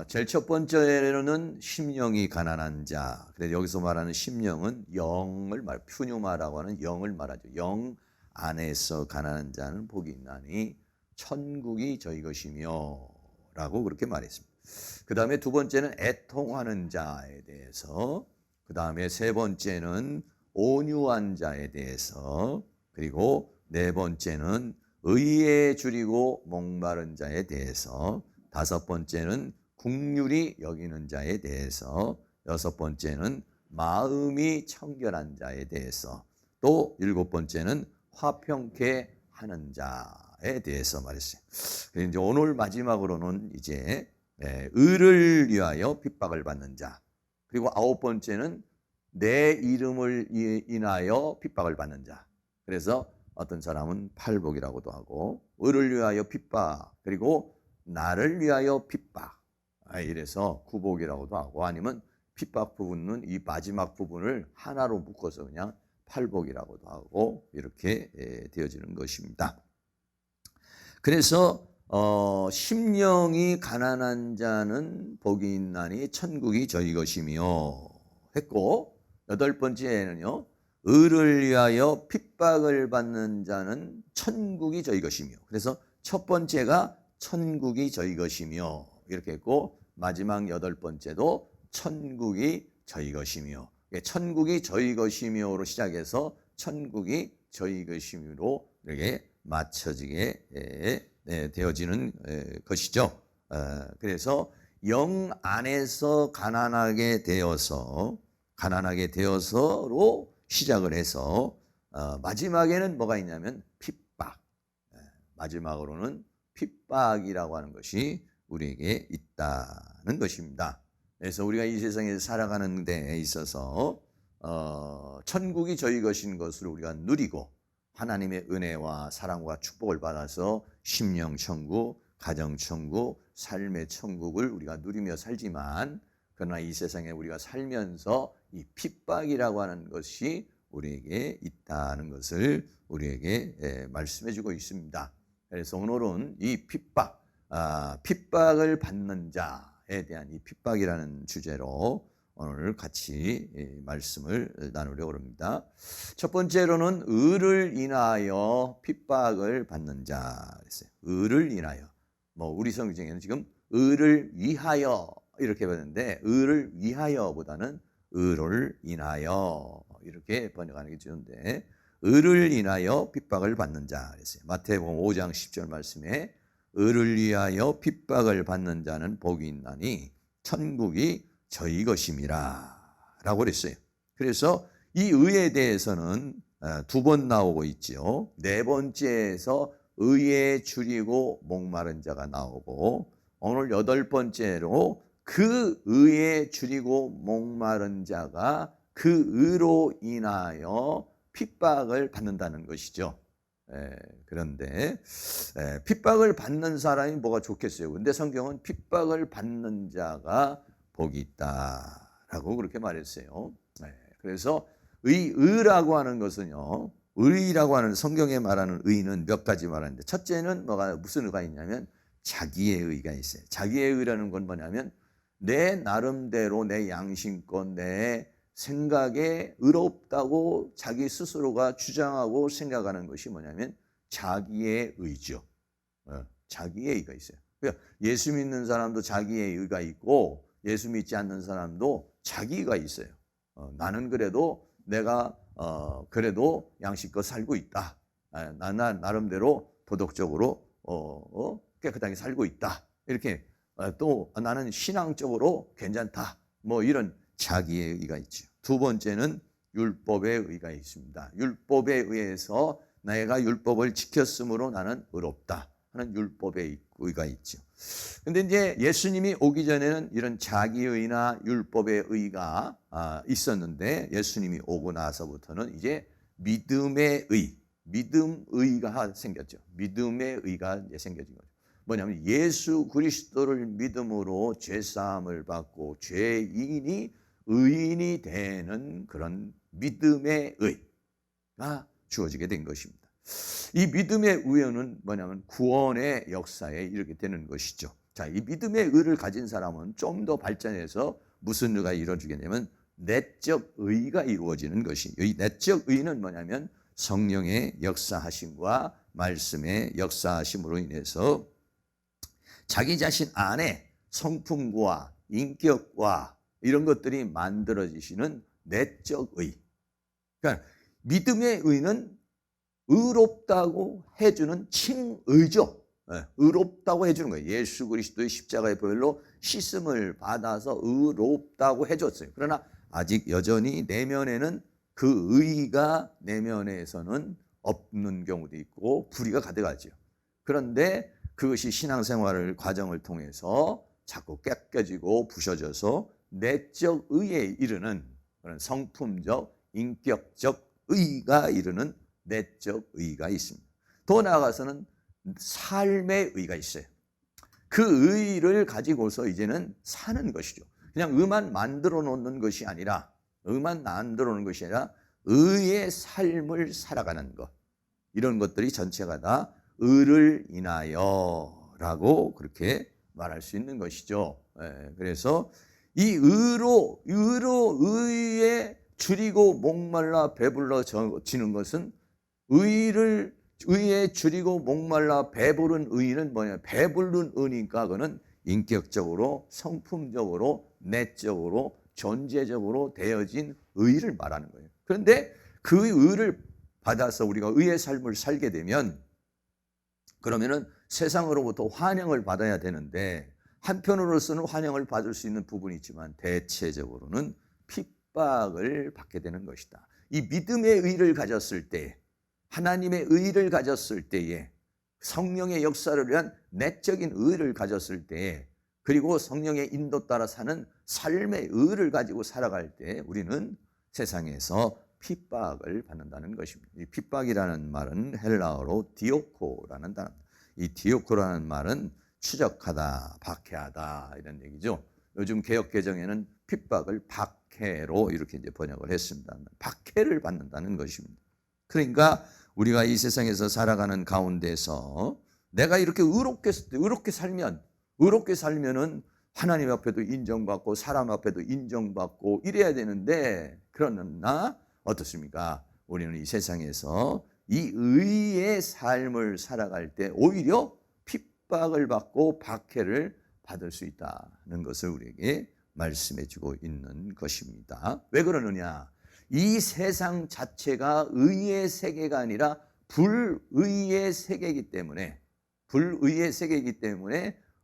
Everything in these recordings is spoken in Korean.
제일 첫 번째로는 심령이 가난한 자. 그래서 여기서 말하는 심령은 영을 푸뉴마라고 하는 영을 말하죠. 영 안에서 가난한 자는 복이 있나니 천국이 저희 것이며 라고 그렇게 말했습니다. 그 다음에 두 번째는 애통하는 자에 대해서, 그 다음에 세 번째는 온유한 자에 대해서, 그리고 네 번째는 의에 줄이고 목마른 자에 대해서, 다섯 번째는 긍휼히 여기는 자에 대해서, 여섯 번째는 마음이 청결한 자에 대해서, 또 일곱 번째는 화평케 하는 자에 대해서 말했어요. 그래서 이제 오늘 마지막으로는 이제 의를 위하여 핍박을 받는 자, 그리고 아홉 번째는 내 이름을 인하여 핍박을 받는 자. 그래서 어떤 사람은 팔복이라고도 하고, 의를 위하여 핍박, 그리고 나를 위하여 핍박, 이래서 구복이라고도 하고, 아니면 핍박 부분은 이 마지막 부분을 하나로 묶어서 그냥 팔복이라고도 하고, 이렇게 되어지는 것입니다. 그래서 심령이 가난한 자는 복이 있나니 천국이 저희 것이며 했고, 여덟 번째는요, 의를 위하여 핍박을 받는 자는 천국이 저희 것이며, 그래서 첫 번째가 천국이 저희 것이며 이렇게 했고, 마지막 여덟 번째도 천국이 저희 것이며, 천국이 저희 것이며로 시작해서 천국이 저희 것이며로 이렇게 맞춰지게 되어지는 것이죠. 그래서 영 안에서 가난하게 되어서로 시작을 해서 마지막에는 뭐가 있냐면 핍박. 마지막으로는 핍박이라고 하는 것이 우리에게 있다는 것입니다. 그래서 우리가 이 세상에서 살아가는 데 있어서 천국이 저희 것인 것을 우리가 누리고, 하나님의 은혜와 사랑과 축복을 받아서 심령 천국, 가정 천국, 삶의 천국을 우리가 누리며 살지만, 그러나 이 세상에 우리가 살면서 이 핍박이라고 하는 것이 우리에게 있다는 것을 우리에게 말씀해 주고 있습니다. 그래서 오늘은 이 핍박을 받는 자에 대한 이 핍박이라는 주제로 오늘 같이 말씀을 나누려고 합니다. 첫 번째로는 의를 인하여 핍박을 받는 자 그랬어요. 의를 인하여. 우리 성경에는 지금 의를 위하여 이렇게 봤는데, 의를 위하여보다는 의를 인하여 이렇게 번역하는 게 좋은데, 의를 인하여 핍박을 받는 자 그랬어요. 마태복음 5장 10절 말씀에 의를 위하여 핍박을 받는 자는 복이 있나니 천국이 저희 것임이라 라고 그랬어요. 그래서 이 의에 대해서는 두 번 나오고 있죠. 네 번째에서 의에 줄이고 목마른 자가 나오고, 오늘 여덟 번째로 그 의에 줄이고 목마른 자가 그 의로 인하여 핍박을 받는다는 것이죠. 그런데 핍박을 받는 사람이 뭐가 좋겠어요. 근데 성경은 핍박을 받는 자가 복이 있다라고 그렇게 말했어요. 그래서 의라고 하는 것은요, 의라고 하는 성경에 말하는 의는 몇 가지 말하는데, 첫째는 무슨 의가 있냐면 자기의 의가 있어요. 자기의 의라는 건 뭐냐면 내 나름대로 내 양심껏 내 생각에 의롭다고 자기 스스로가 주장하고 생각하는 것이 뭐냐면 자기의 의죠. 자기의 의가 있어요. 그러니까 예수 믿는 사람도 자기의 의가 있고, 예수 믿지 않는 사람도 자기가 있어요. 나는 그래도 내가 그래도 양심껏 살고 있다. 나는 나름대로 도덕적으로 깨끗하게 살고 있다. 이렇게 또 나는 신앙적으로 괜찮다. 이런 자기의 의가 있죠. 두 번째는 율법의 의가 있습니다. 율법에 의해서 내가 율법을 지켰으므로 나는 의롭다 하는 율법의 의가 있죠. 근데 이제 예수님이 오기 전에는 이런 자기의나 율법의 의가 있었는데, 예수님이 오고 나서부터는 이제 믿음의 의가 생겼죠. 믿음의 의가 이제 생겨진 거죠. 뭐냐면 예수 그리스도를 믿음으로 죄사함을 받고 죄인이 의인이 되는 그런 믿음의 의가 주어지게 된 것입니다. 이 믿음의 의는 뭐냐면 구원의 역사에 이르게 되는 것이죠. 자, 이 믿음의 의를 가진 사람은 좀 더 발전해서 무슨 의가 이루어지겠냐면 내적 의가 이루어지는 것이, 이 내적 의는 뭐냐면 성령의 역사하심과 말씀의 역사하심으로 인해서 자기 자신 안에 성품과 인격과 이런 것들이 만들어지시는 내적 의. 그러니까 믿음의 의는 의롭다고 해주는 칭의죠. 의롭다고 해주는 거예요. 예수 그리스도의 십자가의 보혈로 씻음을 받아서 의롭다고 해줬어요. 그러나 아직 여전히 내면에는 그 의가 내면에서는 없는 경우도 있고 불의가 가득하죠. 그런데 그것이 신앙생활을 과정을 통해서 자꾸 깎여지고 부셔져서 내적 의에 이르는 그런 성품적, 인격적 의가 이르는 내적 의가 있습니다. 더 나아가서는 삶의 의가 있어요. 그 의를 가지고서 이제는 사는 것이죠. 그냥 의만 만들어 놓는 것이 아니라 의의 삶을 살아가는 것. 이런 것들이 전체가 다 의를 인하여라고 그렇게 말할 수 있는 것이죠. 그래서 이 의에 줄이고 목말라 배불러지는 것은 의에 줄이고 목말라 배부른 의는 뭐냐? 배부른 의니까 그거는 인격적으로, 성품적으로, 내적으로, 존재적으로 되어진 의를 말하는 거예요. 그런데 그 의를 받아서 우리가 의의 삶을 살게 되면 그러면은 세상으로부터 환영을 받아야 되는데 한편으로서는 환영을 받을 수 있는 부분이 있지만 대체적으로는 핍박을 받게 되는 것이다. 이 믿음의 의를 가졌을 때, 하나님의 의를 가졌을 때에, 성령의 역사를 위한 내적인 의를 가졌을 때에, 그리고 성령의 인도 따라 사는 삶의 의를 가지고 살아갈 때 우리는 세상에서 핍박을 받는다는 것입니다. 이 핍박이라는 말은 헬라어로 디오코라는 단어. 이 디오코라는 말은 추적하다, 박해하다 이런 얘기죠. 요즘 개역 개정에는 핍박을 박해로 이렇게 이제 번역을 했습니다. 박해를 받는다는 것입니다. 그러니까 우리가 이 세상에서 살아가는 가운데서 내가 이렇게 의롭게 살면은 하나님 앞에도 인정받고 사람 앞에도 인정받고 이래야 되는데, 그러나 어떻습니까? 우리는 이 세상에서 이 의의 삶을 살아갈 때 오히려 핍박을 받고 박해를 받을 수 있다는 것을 우리에게 말씀해 주고 있는 것입니다. 왜 그러느냐? 이 세상 자체가 의의 세계가 아니라 불의의 세계이기 때문에,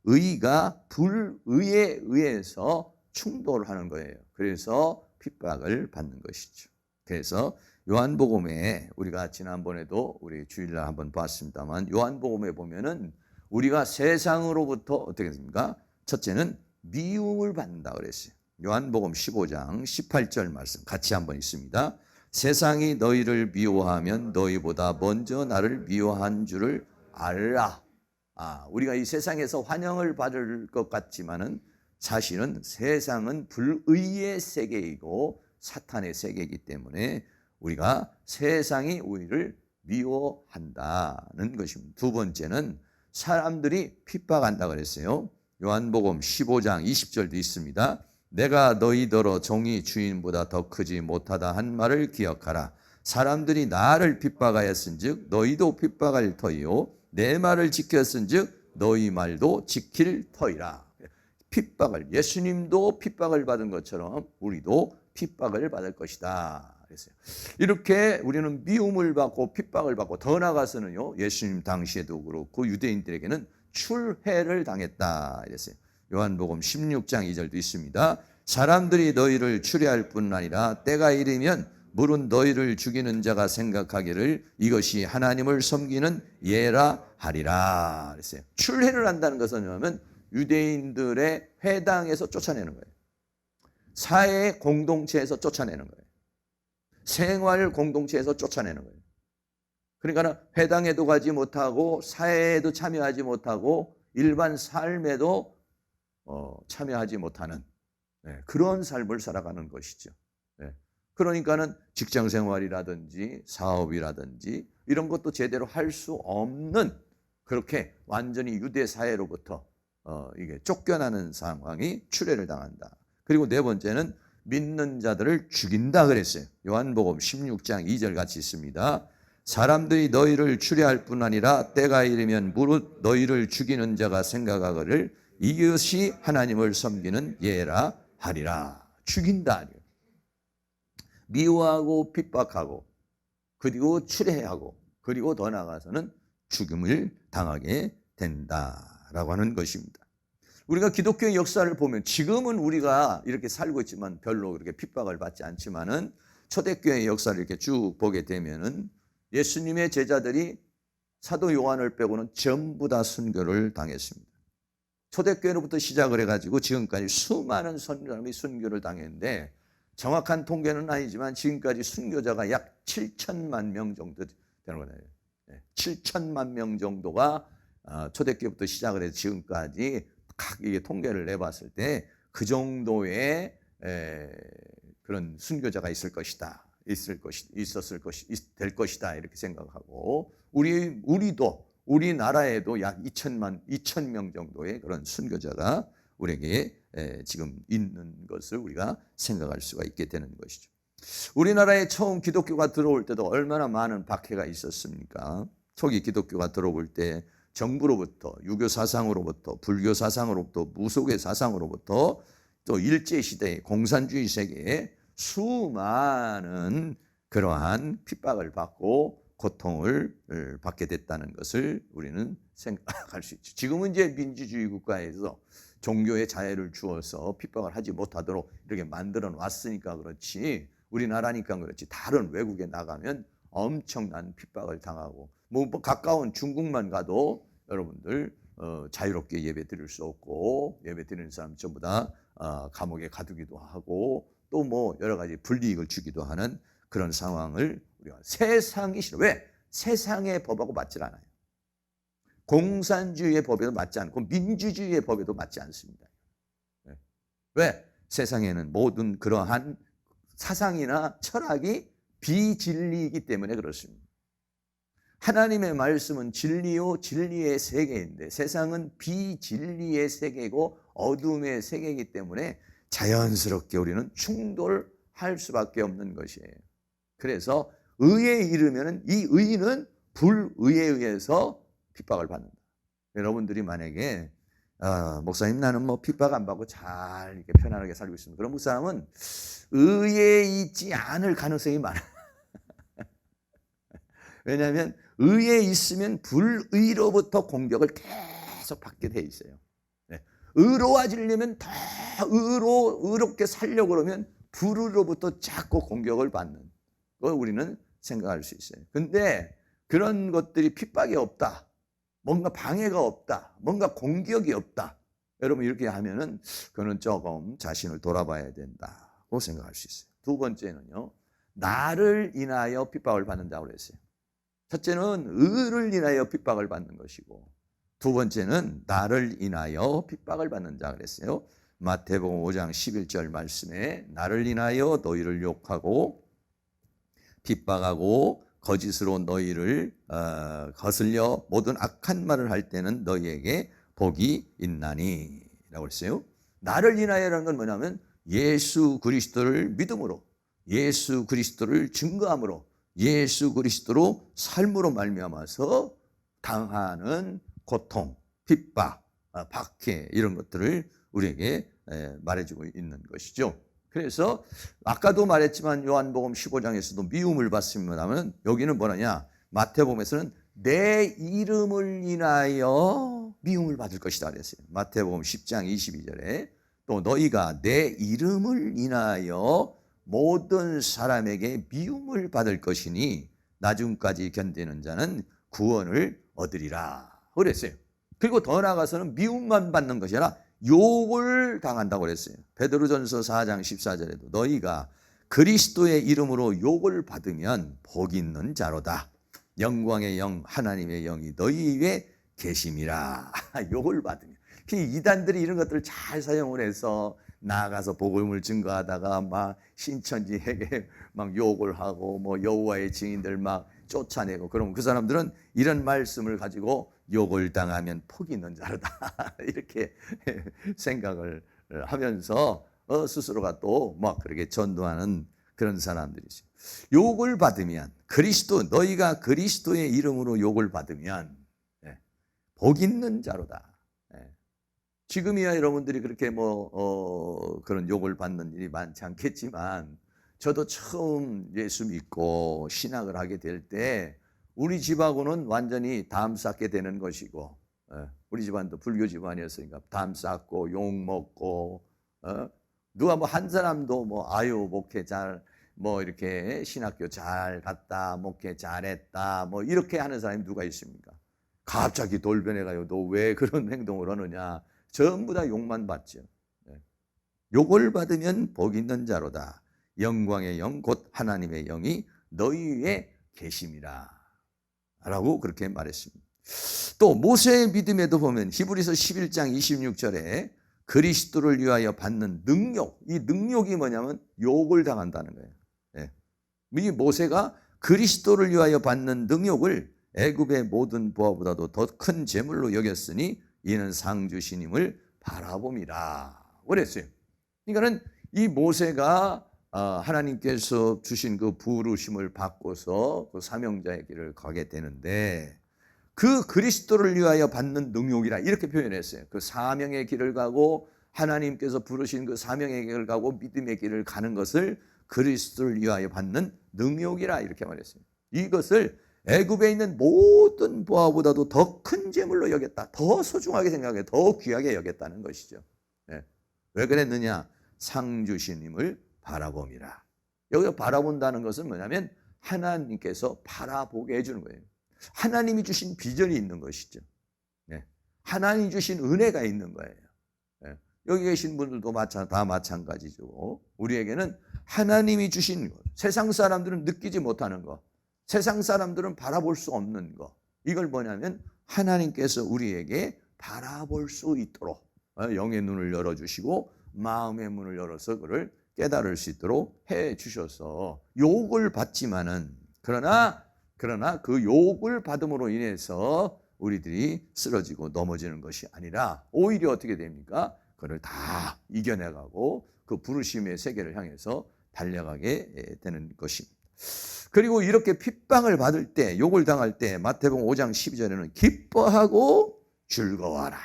의가 불의에 의해서 충돌하는 거예요. 그래서 핍박을 받는 것이죠. 그래서 요한복음에 우리가 지난번에도 우리 주일날 한번 봤습니다만, 요한복음에 보면은 우리가 세상으로부터 어떻게 했습니까? 첫째는 미움을 받는다 그랬어요. 요한복음 15장 18절 말씀 같이 한번 읽습니다. 세상이 너희를 미워하면 너희보다 먼저 나를 미워한 줄을 알라. 우리가 이 세상에서 환영을 받을 것 같지만은 사실은 세상은 불의의 세계이고 사탄의 세계이기 때문에 우리가 세상이 우리를 미워한다는 것입니다. 두 번째는 사람들이 핍박한다 그랬어요. 요한복음 15장 20절도 있습니다. 내가 너희더러 종이 주인보다 더 크지 못하다 한 말을 기억하라. 사람들이 나를 핍박하였은즉 너희도 핍박할 터이요 내 말을 지켰은즉 너희 말도 지킬 터이라. 핍박을, 예수님도 핍박을 받은 것처럼 우리도 핍박을 받을 것이다 그랬어요. 이렇게 우리는 미움을 받고 핍박을 받고, 더 나아가서는요, 예수님 당시에도 그렇고 유대인들에게는 출회를 당했다 이랬어요. 요한복음 16장 2절도 있습니다. 사람들이 너희를 추례할 뿐 아니라 때가 이르면 물은 너희를 죽이는 자가 생각하기를 이것이 하나님을 섬기는 예라 하리라 그랬어요. 출회를 한다는 것은 뭐냐면 유대인들의 회당에서 쫓아내는 거예요. 사회 공동체에서 쫓아내는 거예요. 생활 공동체에서 쫓아내는 거예요. 그러니까 회당에도 가지 못하고 사회에도 참여하지 못하고 일반 삶에도 참여하지 못하는 그런 삶을 살아가는 것이죠. 그러니까는 직장 생활이라든지 사업이라든지 이런 것도 제대로 할 수 없는, 그렇게 완전히 유대 사회로부터 이게 쫓겨나는 상황이 추례를 당한다. 그리고 네 번째는 믿는 자들을 죽인다 그랬어요. 요한복음 16장 2절 같이 있습니다. 사람들이 너희를 추례할 뿐 아니라 때가 이르면 무릇 너희를 죽이는 자가 생각하거를 이것이 하나님을 섬기는 예라 하리라. 죽인다. 미워하고 핍박하고 그리고 추례하고 그리고 더 나아가서는 죽음을 당하게 된다라고 하는 것입니다. 우리가 기독교의 역사를 보면 지금은 우리가 이렇게 살고 있지만 별로 그렇게 핍박을 받지 않지만은 초대교회의 역사를 이렇게 쭉 보게 되면은 예수님의 제자들이 사도 요한을 빼고는 전부 다 순교를 당했습니다. 초대교회로부터 시작을 해가지고 지금까지 수많은 사람이 순교를 당했는데 정확한 통계는 아니지만 지금까지 순교자가 약 7천만 명 정도 되는 거예요. 7천만 명 정도가 초대교회부터 시작을 해서 지금까지 각 이게 통계를 내봤을 때 그 정도의 그런 순교자가 될 것이다 이렇게 생각하고 우리도 우리나라에도 약 2,000명 정도의 그런 순교자가 우리에게 지금 있는 것을 우리가 생각할 수가 있게 되는 것이죠. 우리나라에 처음 기독교가 들어올 때도 얼마나 많은 박해가 있었습니까? 초기 기독교가 들어올 때 정부로부터 유교 사상으로부터 불교 사상으로부터 무속의 사상으로부터 또 일제시대의 공산주의 세계에 수많은 그러한 핍박을 받고 고통을 받게 됐다는 것을 우리는 생각할 수 있죠. 지금은 이제 민주주의 국가에서 종교의 자유를 주어서 핍박을 하지 못하도록 이렇게 만들어 놨으니까 그렇지 우리나라니까 그렇지 다른 외국에 나가면 엄청난 핍박을 당하고 뭐 가까운 중국만 가도 여러분들 자유롭게 예배 드릴 수 없고 예배 드리는 사람 전부 다 감옥에 가두기도 하고 또 뭐 여러 가지 불이익을 주기도 하는 그런 상황을 우리가 세상이 싫어. 왜? 세상의 법하고 맞질 않아요. 공산주의의 법에도 맞지 않고 민주주의의 법에도 맞지 않습니다. 왜? 세상에는 모든 그러한 사상이나 철학이 비진리이기 때문에 그렇습니다. 하나님의 말씀은 진리요 진리의 세계인데 세상은 비진리의 세계고 어둠의 세계이기 때문에 자연스럽게 우리는 충돌할 수밖에 없는 것이에요. 그래서 의에 이르면 이 의는 불의에 의해서 핍박을 받는다. 여러분들이 만약에 목사님 나는 뭐 핍박 안 받고 잘 이렇게 편안하게 살고 있습니다. 그럼 그 사람은 의에 있지 않을 가능성이 많아요. 왜냐하면 의에 있으면 불의로부터 공격을 계속 받게 돼 있어요. 의로워지려면 더 의롭게 살려고 그러면 불의로부터 자꾸 공격을 받는 걸 우리는 생각할 수 있어요. 근데 그런 것들이 핍박이 없다. 뭔가 방해가 없다. 뭔가 공격이 없다. 여러분 이렇게 하면은 그는 조금 자신을 돌아봐야 된다고 생각할 수 있어요. 두 번째는요. 나를 인하여 핍박을 받는다고 그랬어요. 첫째는 의를 인하여 핍박을 받는 것이고 두 번째는 나를 인하여 핍박을 받는 자 그랬어요. 마태복음 5장 11절 말씀에 나를 인하여 너희를 욕하고 핍박하고 거짓으로 너희를 거슬려 모든 악한 말을 할 때는 너희에게 복이 있나니 라고 했어요. 나를 인하여라는 건 뭐냐면 예수 그리스도를 믿음으로 예수 그리스도를 증거함으로 예수 그리스도로 삶으로 말미암아서 당하는 고통, 핍박, 박해 이런 것들을 우리에게 말해주고 있는 것이죠. 그래서 아까도 말했지만 요한복음 15장에서도 미움을 받습니다만 여기는 뭐냐 마태복음에서는 내 이름을 인하여 미움을 받을 것이다 그랬어요. 마태복음 10장 22절에 또 너희가 내 이름을 인하여 모든 사람에게 미움을 받을 것이니 나중까지 견디는 자는 구원을 얻으리라 그랬어요. 그리고 더 나아가서는 미움만 받는 것이 아니라 욕을 당한다고 그랬어요. 베드로전서 4장 14절에도 너희가 그리스도의 이름으로 욕을 받으면 복 있는 자로다. 영광의 영 하나님의 영이 너희 위에 계심이라. 욕을 받으면 이단들이 이런 것들을 잘 사용을 해서 나아가서 복음을 증거하다가 막 신천지에게 막 욕을 하고 뭐 여호와의 증인들 막 쫓아내고 그러면 그 사람들은 이런 말씀을 가지고 욕을 당하면 복이 있는 자로다. 이렇게 생각을 하면서 스스로가 또 막 그렇게 전도하는 그런 사람들이 있어요. 욕을 받으면 너희가 그리스도의 이름으로 욕을 받으면 복 있는 자로다. 지금이야 여러분들이 그렇게 그런 욕을 받는 일이 많지 않겠지만, 저도 처음 예수 믿고 신학을 하게 될 때 우리 집하고는 완전히 담 쌓게 되는 것이고, 우리 집안도 불교 집안이었으니까 담 쌓고 욕 먹고, 누가 한 사람도 아유 목회 잘 이렇게 신학교 잘 갔다, 목회 잘했다 이렇게 하는 사람이 누가 있습니까? 갑자기 돌변해가요. 너 왜 그런 행동을 하느냐? 전부 다 욕만 받죠. 욕을 받으면 복 있는 자로다. 영광의 영 곧 하나님의 영이 너희 위에 계심이라 라고 그렇게 말했습니다. 또 모세의 믿음에도 보면 히브리서 11장 26절에 그리스도를 위하여 받는 능력, 이 능력이 뭐냐면 욕을 당한다는 거예요. 이 모세가 그리스도를 위하여 받는 능력을 애굽의 모든 부하보다도 더 큰 재물로 여겼으니 이는 상 주시님을 바라봄이라 그랬어요. 그러니까는 이 모세가 하나님께서 주신 그 부르심을 받고서 그 사명자의 길을 가게 되는데, 그 그리스도를 위하여 받는 능력이라 이렇게 표현했어요. 그 사명의 길을 가고 하나님께서 부르신 그 사명의 길을 가고 믿음의 길을 가는 것을 그리스도를 위하여 받는 능력이라 이렇게 말했어요. 이것을 애굽에 있는 모든 부하보다도 더 큰 재물로 여겼다. 더 소중하게 생각해, 더 귀하게 여겼다는 것이죠. 왜 그랬느냐? 상 주시님을 바라봄이라. 여기서 바라본다는 것은 뭐냐면 하나님께서 바라보게 해주는 거예요. 하나님이 주신 비전이 있는 것이죠. 하나님이 주신 은혜가 있는 거예요. 여기 계신 분들도 다 마찬가지죠. 우리에게는 하나님이 주신 것, 세상 사람들은 느끼지 못하는 것, 세상 사람들은 바라볼 수 없는 것, 이걸 뭐냐면 하나님께서 우리에게 바라볼 수 있도록 영의 눈을 열어주시고 마음의 문을 열어서 그를 깨달을 수 있도록 해주셔서 욕을 받지만은 그러나 그 욕을 받음으로 인해서 우리들이 쓰러지고 넘어지는 것이 아니라 오히려 어떻게 됩니까? 그를 다 이겨내가고 그 부르심의 세계를 향해서 달려가게 되는 것입니다. 그리고 이렇게 핍박을 받을 때, 욕을 당할 때 마태복음 5장 12절에는 기뻐하고 즐거워하라.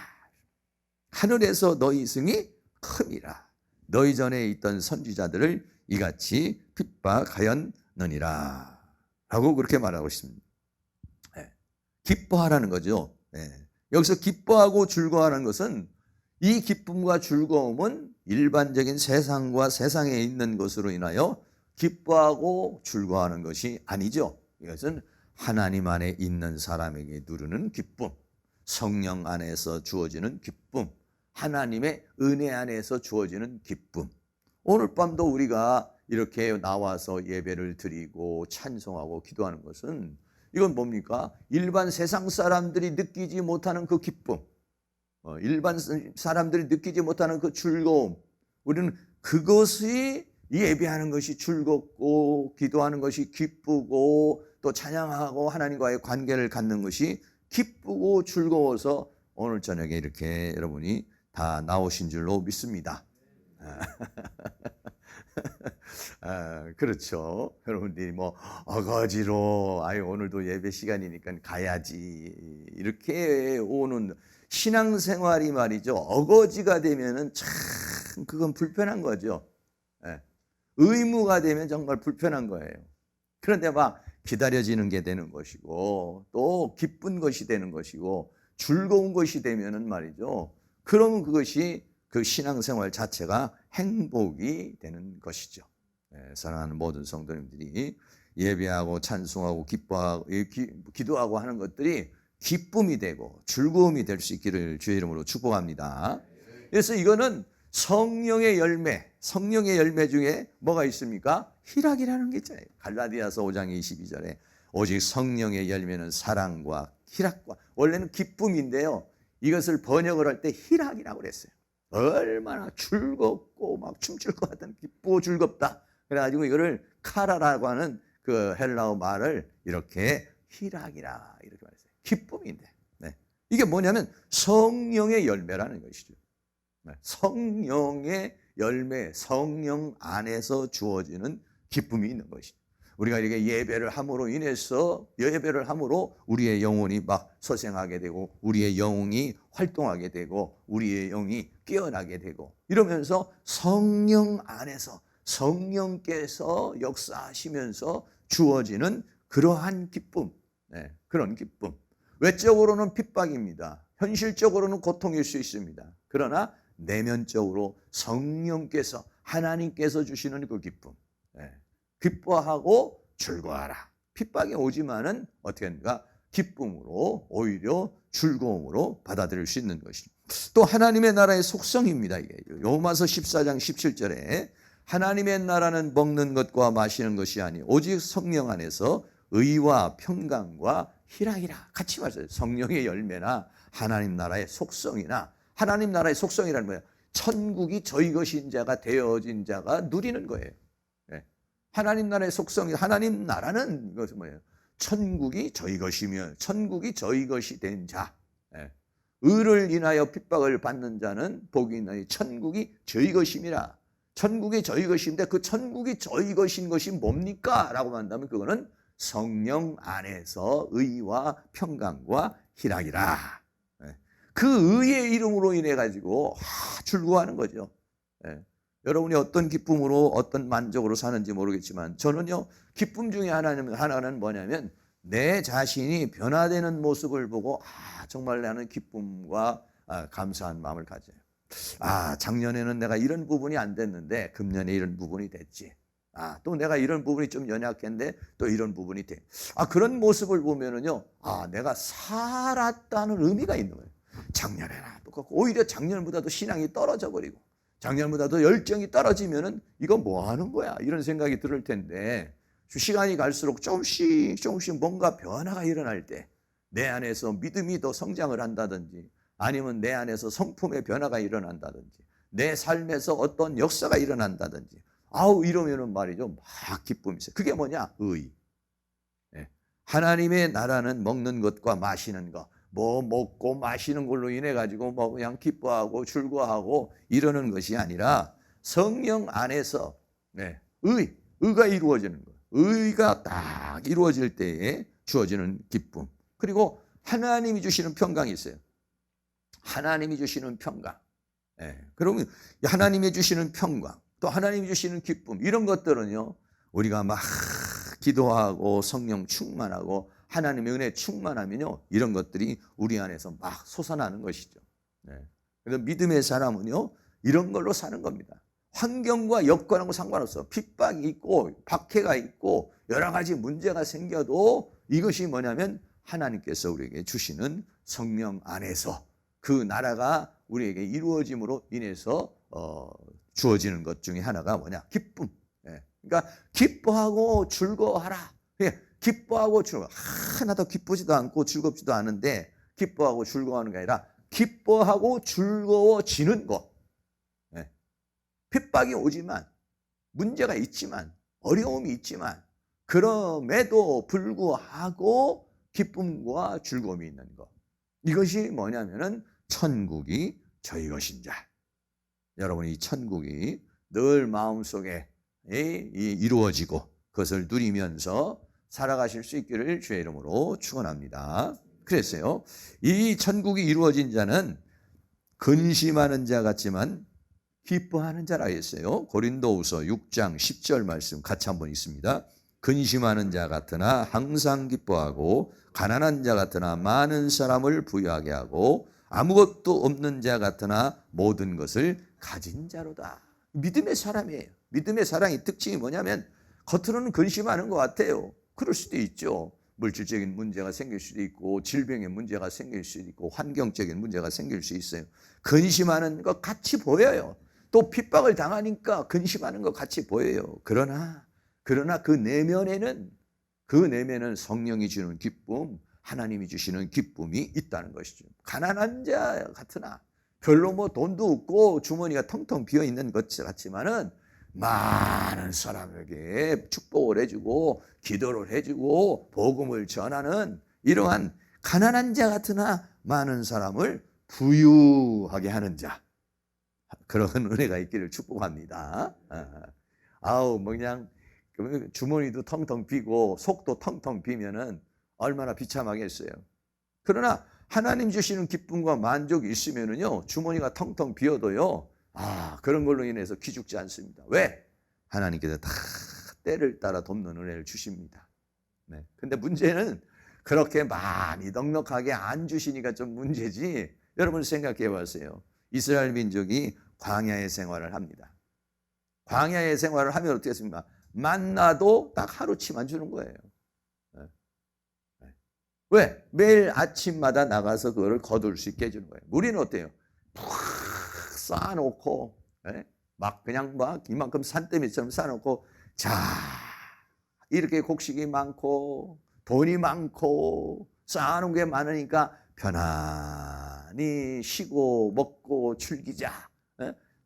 하늘에서 너희 승이 큼이라. 너희 전에 있던 선지자들을 이같이 핍박하였느니라 라고 그렇게 말하고 있습니다. 기뻐하라는 거죠. 여기서 기뻐하고 즐거워하는 것은, 이 기쁨과 즐거움은 일반적인 세상과 세상에 있는 것으로 인하여 기뻐하고 즐거워하는 것이 아니죠. 이것은 하나님 안에 있는 사람에게 누르는 기쁨, 성령 안에서 주어지는 기쁨, 하나님의 은혜 안에서 주어지는 기쁨. 오늘 밤도 우리가 이렇게 나와서 예배를 드리고 찬송하고 기도하는 것은, 이건 뭡니까? 일반 세상 사람들이 느끼지 못하는 그 기쁨, 일반 사람들이 느끼지 못하는 그 즐거움, 우리는 그것이 예배하는 것이 즐겁고 기도하는 것이 기쁘고 또 찬양하고 하나님과의 관계를 갖는 것이 기쁘고 즐거워서 오늘 저녁에 이렇게 여러분이 다 나오신 줄로 믿습니다. 그렇죠. 여러분들이 어거지로 오늘도 예배 시간이니까 가야지 이렇게 오는 신앙생활이 말이죠, 어거지가 되면은 참 그건 불편한 거죠. 의무가 되면 정말 불편한 거예요. 그런데 기다려지는 게 되는 것이고 또 기쁜 것이 되는 것이고 즐거운 것이 되면은 말이죠, 그러면 그것이 그 신앙생활 자체가 행복이 되는 것이죠. 사랑하는 모든 성도님들이 예배하고 찬송하고 기뻐하고 기도하고 하는 것들이 기쁨이 되고 즐거움이 될 수 있기를 주의 이름으로 축복합니다. 그래서 이거는 성령의 열매 중에 뭐가 있습니까? 희락이라는 게 있잖아요. 갈라디아서 5장 22절에 오직 성령의 열매는 사랑과 희락과, 원래는 기쁨인데요, 이것을 번역을 할 때 희락이라고 그랬어요. 얼마나 즐겁고 춤출 것 같은, 기쁘고 즐겁다. 그래가지고 이거를 카라라고 하는 그 헬라어 말을 이렇게 희락이라 이렇게 말했어요. 기쁨인데. 이게 뭐냐면 성령의 열매라는 것이죠. 성령의 열매, 성령 안에서 주어지는 기쁨이 있는 것이죠. 우리가 이렇게 예배를 함으로 인해서, 예배를 함으로 우리의 영혼이 막 소생하게 되고, 우리의 영이 활동하게 되고, 우리의 영이 깨어나게 되고, 이러면서 성령 안에서 성령께서 역사하시면서 주어지는 그러한 기쁨, 그런 기쁨. 외적으로는 핍박입니다. 현실적으로는 고통일 수 있습니다. 그러나 내면적으로 성령께서, 하나님께서 주시는 그 기쁨, 기뻐하고 즐거워하라. 핍박이 오지만은 어떻게 합니까? 기쁨으로, 오히려 즐거움으로 받아들일 수 있는 것입니다. 또 하나님의 나라의 속성입니다. 이게 로마서 14장 17절에 하나님의 나라는 먹는 것과 마시는 것이 아니 오직 성령 안에서 의와 평강과 희락이라. 같이 말해요. 성령의 열매나 하나님 나라의 속성이나, 하나님 나라의 속성이라는 거예요. 천국이 저희 것인 자가 되어진 자가 누리는 거예요. 하나님 나라의 속성이, 하나님 나라는 이것은 뭐예요? 천국이 저희 것이며 천국이 저희 것이 된 자. 의를 인하여 핍박을 받는 자는 복이 있나니 천국이 저희 것임이라. 천국이 저희 것인데 그 천국이 저희 것인 것이 뭡니까? 라고 한다면 그거는 성령 안에서 의와 평강과 희락이라. 그 의의 이름으로 인해 가지고 즐거워하는 거죠. 여러분이 어떤 기쁨으로, 어떤 만족으로 사는지 모르겠지만 저는요, 기쁨 중에 하나는 뭐냐면 내 자신이 변화되는 모습을 보고 정말 나는 기쁨과 감사한 마음을 가져요. 작년에는 내가 이런 부분이 안 됐는데 금년에 이런 부분이 됐지. 또 내가 이런 부분이 좀 연약했는데 또 이런 부분이 돼. 그런 모습을 보면은요, 내가 살았다는 의미가 있는 거예요. 작년에나 똑같고, 오히려 작년보다도 신앙이 떨어져 버리고, 작년보다도 열정이 떨어지면은 이거 뭐 하는 거야? 이런 생각이 들을 텐데, 시간이 갈수록 조금씩 뭔가 변화가 일어날 때, 내 안에서 믿음이 더 성장을 한다든지, 아니면 내 안에서 성품의 변화가 일어난다든지, 내 삶에서 어떤 역사가 일어난다든지, 이러면은 말이죠, 막 기쁨이 있어요. 그게 뭐냐? 의. 하나님의 나라는 먹는 것과 마시는 것, 뭐 먹고 마시는 걸로 인해 가지고 뭐 그냥 기뻐하고 즐거워하고 이러는 것이 아니라 성령 안에서 의가 이루어지는 거예요. 의가 딱 이루어질 때에 주어지는 기쁨. 그리고 하나님이 주시는 평강이 있어요. 하나님이 주시는 평강. 그러면 하나님이 주시는 평강, 또 하나님이 주시는 기쁨, 이런 것들은요, 우리가 막 기도하고 성령 충만하고 하나님의 은혜 충만하면요, 이런 것들이 우리 안에서 막 솟아나는 것이죠. 그래서 믿음의 사람은요, 이런 걸로 사는 겁니다. 환경과 여건하고 상관없어. 핍박이 있고 박해가 있고 여러 가지 문제가 생겨도 이것이 뭐냐면 하나님께서 우리에게 주시는 성령 안에서 그 나라가 우리에게 이루어짐으로 인해서 주어지는 것 중에 하나가 뭐냐? 기쁨. 그러니까 기뻐하고 즐거워하라. 기뻐하고 즐거워. 하나도 기쁘지도 않고 즐겁지도 않은데 기뻐하고 즐거워하는 게 아니라 기뻐하고 즐거워지는 것. 핍박이 오지만, 문제가 있지만, 어려움이 있지만, 그럼에도 불구하고 기쁨과 즐거움이 있는 것. 이것이 뭐냐면은 천국이 저희 것인 자. 여러분이 이 천국이 늘 마음속에 이루어지고 그것을 누리면서 살아가실 수 있기를 주의 이름으로 축원합니다. 그랬어요. 이 천국이 이루어진 자는 근심하는 자 같지만 기뻐하는 자라 했어요. 고린도후서 6장 10절 말씀 같이 한번 읽습니다. 근심하는 자 같으나 항상 기뻐하고 가난한 자 같으나 많은 사람을 부유하게 하고 아무것도 없는 자 같으나 모든 것을 가진 자로다. 믿음의 사람이에요. 믿음의 사랑의 특징이 뭐냐면 겉으로는 근심하는 것 같아요. 그럴 수도 있죠. 물질적인 문제가 생길 수도 있고 질병의 문제가 생길 수도 있고 환경적인 문제가 생길 수 있어요. 근심하는 것 같이 보여요. 또 핍박을 당하니까 근심하는 것 같이 보여요. 그러나 그 내면에는 성령이 주는 기쁨, 하나님이 주시는 기쁨이 있다는 것이죠. 가난한 자 같으나 별로 뭐 돈도 없고 주머니가 텅텅 비어 있는 것 같지만은 많은 사람에게 축복을 해주고 기도를 해주고 복음을 전하는 이러한 가난한 자 같으나 많은 사람을 부유하게 하는 자, 그런 은혜가 있기를 축복합니다. 아우 뭐 그냥 주머니도 텅텅 비고 속도 텅텅 비면은 얼마나 비참하겠어요. 그러나 하나님 주시는 기쁨과 만족이 있으면은요, 주머니가 텅텅 비어도요, 그런 걸로 인해서 기죽지 않습니다. 왜? 하나님께서 다 때를 따라 돕는 은혜를 주십니다. 네. 근데 문제는 그렇게 많이 넉넉하게 안 주시니까 좀 문제지. 여러분 생각해 보세요. 이스라엘 민족이 광야의 생활을 합니다. 광야의 생활을 하면 어떻게 했습니까? 만나도 딱 하루치만 주는 거예요. 왜? 매일 아침마다 나가서 그거를 거둘 수 있게 해주는 거예요. 우리는 어때요? 푹 쌓아놓고, 막 그냥 막 이만큼 산더미처럼 쌓아놓고, 자, 이렇게 곡식이 많고, 돈이 많고, 쌓아놓은 게 많으니까 편안히 쉬고 먹고 즐기자.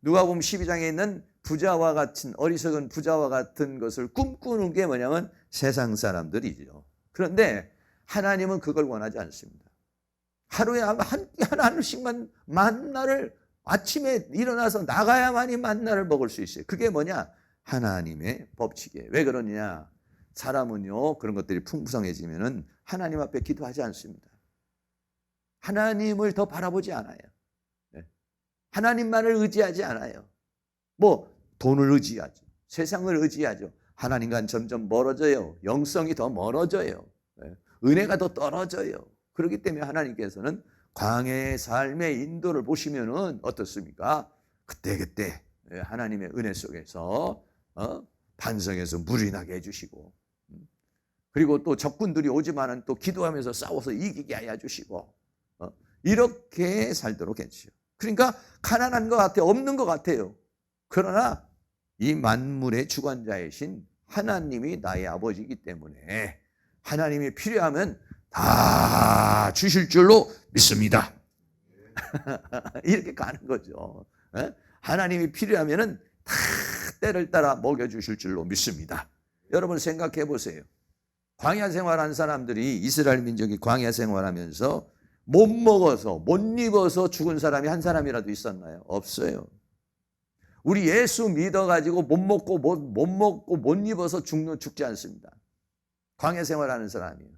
누가복음 12장에 있는 부자와 같은, 어리석은 부자와 같은 것을 꿈꾸는 게 뭐냐면 세상 사람들이죠. 그런데 하나님은 그걸 원하지 않습니다. 하루에 하나씩만 만나를, 아침에 일어나서 나가야만이 만나를 먹을 수 있어요. 그게 뭐냐? 하나님의 법칙이에요. 왜 그러냐? 사람은요, 그런 것들이 풍부성해지면은 하나님 앞에 기도하지 않습니다. 하나님을 더 바라보지 않아요. 하나님만을 의지하지 않아요. 뭐 돈을 의지하죠. 세상을 의지하죠. 하나님과는 점점 멀어져요. 영성이 더 멀어져요. 은혜가 더 떨어져요. 그렇기 때문에 하나님께서는 광야의 삶의 인도를 보시면은 어떻습니까? 그때그때 하나님의 은혜 속에서 반성해서 물이 나게 해주시고, 그리고 또 적군들이 오지만은 또 기도하면서 싸워서 이기게 하여 주시고, 이렇게 살도록 했죠. 그러니까 가난한 것 같아요. 없는 것 같아요. 그러나 이 만물의 주관자이신 하나님이 나의 아버지이기 때문에 하나님이 필요하면 다 주실 줄로 믿습니다. 이렇게 가는 거죠. 하나님이 필요하면 다 때를 따라 먹여주실 줄로 믿습니다. 여러분 생각해 보세요. 광야 생활한 사람들이, 이스라엘 민족이 광야 생활하면서 못 먹어서 못 입어서 죽은 사람이 한 사람이라도 있었나요? 없어요. 우리 예수 믿어가지고 못 먹고 못 입어서 죽지 않습니다. 광야 생활하는 사람이에요.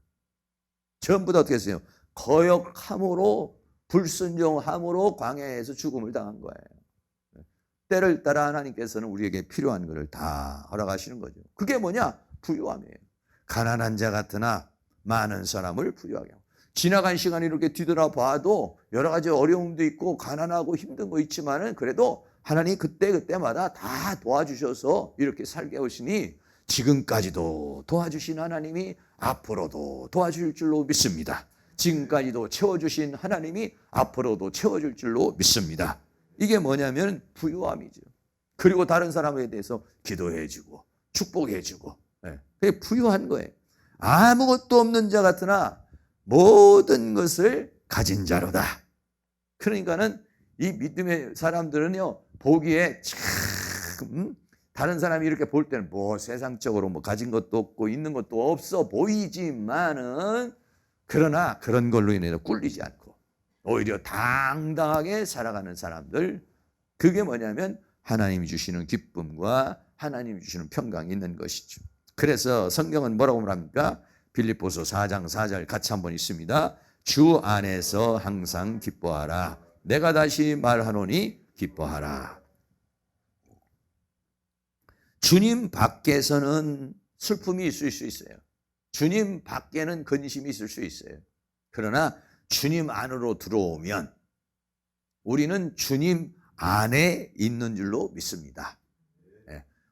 전부 다 어떻게 했어요? 거역함으로, 불순종함으로 광야에서 죽음을 당한 거예요. 때를 따라 하나님께서는 우리에게 필요한 것을 다 허락하시는 거죠. 그게 뭐냐? 부유함이에요. 가난한 자 같으나 많은 사람을 부유하게 하고. 지나간 시간이 이렇게 뒤돌아봐도 여러 가지 어려움도 있고 가난하고 힘든 거 있지만은 그래도 하나님 그때마다 다 도와주셔서 이렇게 살게 하시니 지금까지도 도와주신 하나님이 앞으로도 도와줄 줄로 믿습니다. 지금까지도 채워주신 하나님이 앞으로도 채워줄 줄로 믿습니다. 이게 뭐냐면 부유함이죠. 그리고 다른 사람에 대해서 기도해주고 축복해주고, 그게 부유한 거예요. 아무것도 없는 자 같으나 모든 것을 가진 자로다. 그러니까는 이 믿음의 사람들은요, 보기에 참 다른 사람이 이렇게 볼 때는 뭐 세상적으로 뭐 가진 것도 없고 있는 것도 없어 보이지만은, 그러나 그런 걸로 인해서 꿀리지 않고 오히려 당당하게 살아가는 사람들, 그게 뭐냐면 하나님이 주시는 기쁨과 하나님이 주시는 평강이 있는 것이죠. 그래서 성경은 뭐라고 말합니까? 빌립보서 4장 4절 같이 한번 읽습니다. 주 안에서 항상 기뻐하라. 내가 다시 말하노니 기뻐하라. 주님 밖에서는 슬픔이 있을 수 있어요. 주님 밖에는 근심이 있을 수 있어요. 그러나 주님 안으로 들어오면 우리는 주님 안에 있는 줄로 믿습니다.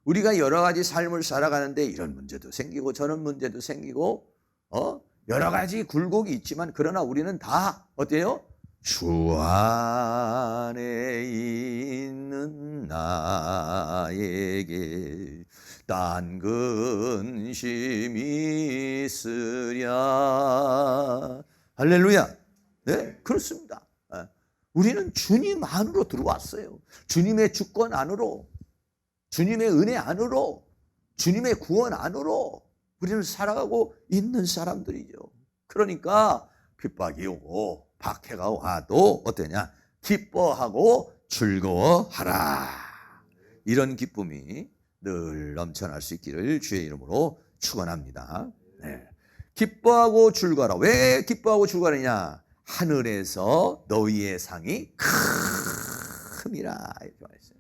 우리가 여러 가지 삶을 살아가는데 이런 문제도 생기고 저런 문제도 생기고 여러 가지 굴곡이 있지만, 그러나 우리는 다 어때요? 주 안에 있는 나에게 딴 근심이 있으랴. 할렐루야. 네, 그렇습니다. 우리는 주님 안으로 들어왔어요. 주님의 주권 안으로, 주님의 은혜 안으로, 주님의 구원 안으로 우리는 살아가고 있는 사람들이죠. 그러니까 핍박이 오고 박해가 와도 어떠냐? 기뻐하고 즐거워하라. 이런 기쁨이 늘 넘쳐날 수 있기를 주의 이름으로 축원합니다. 네. 기뻐하고 즐거워하라. 왜 기뻐하고 즐거워하느냐? 하늘에서 너희의 상이 큼이라 이렇게 말했어요.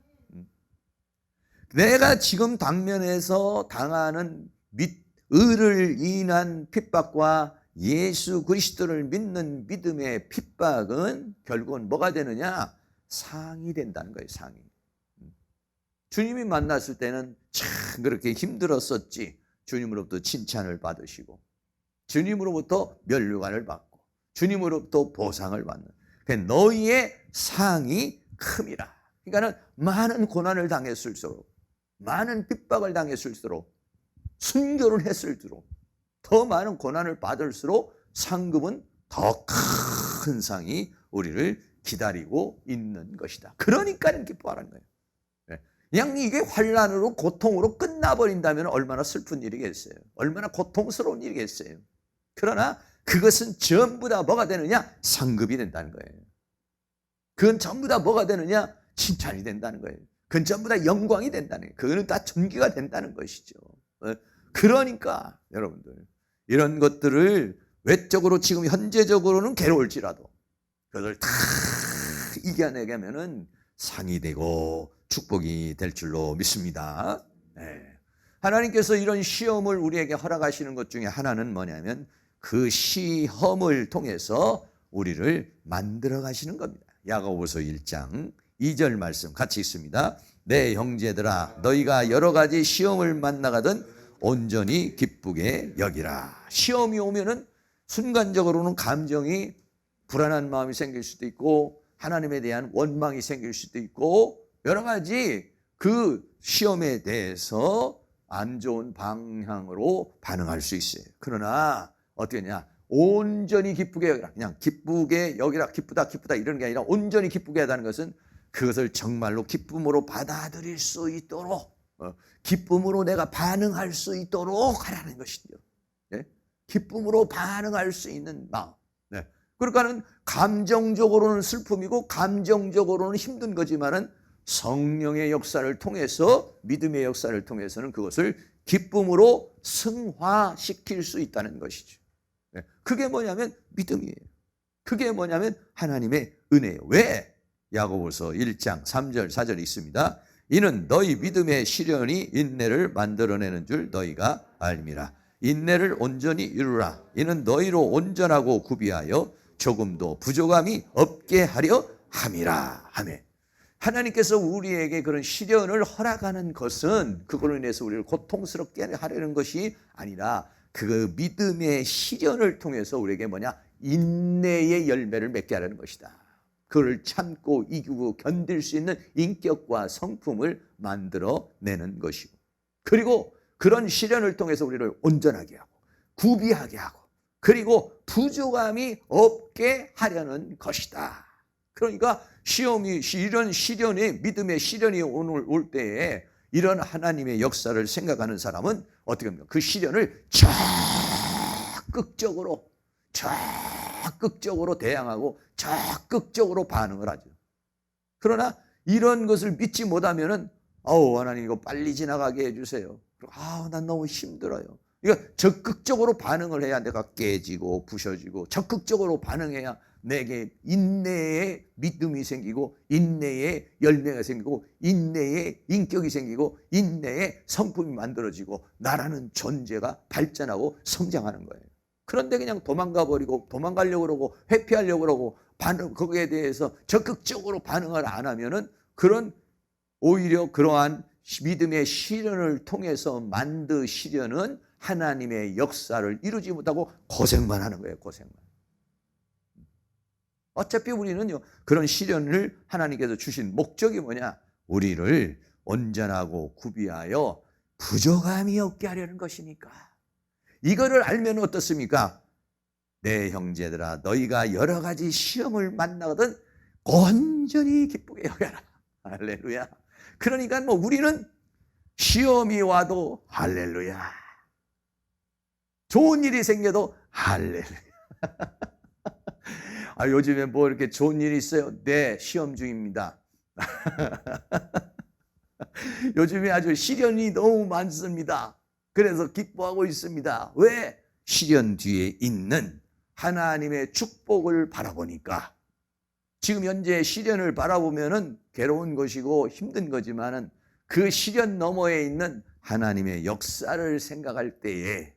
내가 지금 당면에서 당하는 의를 인한 핍박과 예수 그리스도를 믿는 믿음의 핍박은 결국은 뭐가 되느냐? 상이 된다는 거예요. 상이. 주님이 만났을 때는 참 그렇게 힘들었었지. 주님으로부터 칭찬을 받으시고 주님으로부터 면류관을 받고 주님으로부터 보상을 받는 너희의 상이 큼이라. 그러니까 많은 고난을 당했을수록 많은 핍박을 당했을수록 순교를 했을수록 더 많은 고난을 받을수록 상급은 더 큰 상이 우리를 기다리고 있는 것이다. 그러니까 기뻐하라는 거예요. 그냥 이게 환난으로 고통으로 끝나버린다면 얼마나 슬픈 일이겠어요. 얼마나 고통스러운 일이겠어요. 그러나 그것은 전부 다 뭐가 되느냐? 상급이 된다는 거예요. 그건 전부 다 뭐가 되느냐? 칭찬이 된다는 거예요. 그건 전부 다 영광이 된다는 거예요. 그거는 다 존귀가 된다는 것이죠. 그러니까 여러분들 이런 것들을 외적으로 지금 현재적으로는 괴로울지라도 그것을 다 이겨내려면은 상이 되고 축복이 될 줄로 믿습니다. 네. 하나님께서 이런 시험을 우리에게 허락하시는 것 중에 하나는 뭐냐면 그 시험을 통해서 우리를 만들어 가시는 겁니다. 야고보서 1장 2절 말씀 같이 읽습니다. 내 형제들아 너희가 여러 가지 시험을 만나가든 온전히 기쁘게 여기라. 시험이 오면은 순간적으로는 감정이 불안한 마음이 생길 수도 있고 하나님에 대한 원망이 생길 수도 있고 여러 가지 그 시험에 대해서 안 좋은 방향으로 반응할 수 있어요. 그러나 어떻게 하냐? 온전히 기쁘게 여기라. 그냥 기쁘게 여기라. 기쁘다 이런 게 아니라 온전히 기쁘게 하다는 것은 그것을 정말로 기쁨으로 받아들일 수 있도록 기쁨으로 내가 반응할 수 있도록 하라는 것이죠. 네? 기쁨으로 반응할 수 있는 마음. 네. 그러니까는 감정적으로는 슬픔이고 감정적으로는 힘든 거지만은 성령의 역사를 통해서 믿음의 역사를 통해서는 그것을 기쁨으로 승화시킬 수 있다는 것이죠. 네. 그게 뭐냐면 믿음이에요. 그게 뭐냐면 하나님의 은혜예요. 왜? 야고보서 1장 3절 4절이 있습니다. 이는 너희 믿음의 시련이 인내를 만들어내는 줄 너희가 알미라. 인내를 온전히 이루라. 이는 너희로 온전하고 구비하여 조금도 부족함이 없게 하려 함이라. 아멘. 하나님께서 우리에게 그런 시련을 허락하는 것은 그걸로 인해서 우리를 고통스럽게 하려는 것이 아니라 그 믿음의 시련을 통해서 우리에게 뭐냐? 인내의 열매를 맺게 하려는 것이다. 그걸 참고 이기고 견딜 수 있는 인격과 성품을 만들어내는 것이고 그리고 그런 시련을 통해서 우리를 온전하게 하고 구비하게 하고 그리고 부족함이 없게 하려는 것이다. 그러니까 이런 시련이 믿음의 시련이 오늘 올 때에 이런 하나님의 역사를 생각하는 사람은 어떻게 합니까? 그 시련을 적극적으로 대항하고 적극적으로 반응을 하죠. 그러나 이런 것을 믿지 못하면은 하나님 이거 빨리 지나가게 해주세요. 난 너무 힘들어요. 그러니까 적극적으로 반응을 해야 내가 깨지고 부셔지고 적극적으로 반응해야 내게 인내의 믿음이 생기고 인내의 열매가 생기고 인내의 인격이 생기고 인내의 성품이 만들어지고 나라는 존재가 발전하고 성장하는 거예요. 그런데 그냥 도망가려고 그러고 회피하려고 그러고 거기에 대해서 적극적으로 반응을 안 하면은 오히려 그러한 믿음의 시련을 통해서 만드시려는 하나님의 역사를 이루지 못하고 고생만 하는 거예요. 고생만. 어차피 우리는요 그런 시련을 하나님께서 주신 목적이 뭐냐? 우리를 온전하고 구비하여 부족함이 없게 하려는 것이니까. 이거를 알면 어떻습니까? 내 형제들아 너희가 여러 가지 시험을 만나거든 온전히 기쁘게 여겨라. 할렐루야. 그러니까 우리는 시험이 와도 할렐루야. 좋은 일이 생겨도 할렐루야. 요즘에 뭐 이렇게 좋은 일이 있어요? 네, 시험 중입니다. 요즘에 아주 시련이 너무 많습니다. 그래서 기뻐하고 있습니다. 왜? 시련 뒤에 있는 하나님의 축복을 바라보니까. 지금 현재 시련을 바라보면은 괴로운 것이고 힘든 거지만은 그 시련 너머에 있는 하나님의 역사를 생각할 때에,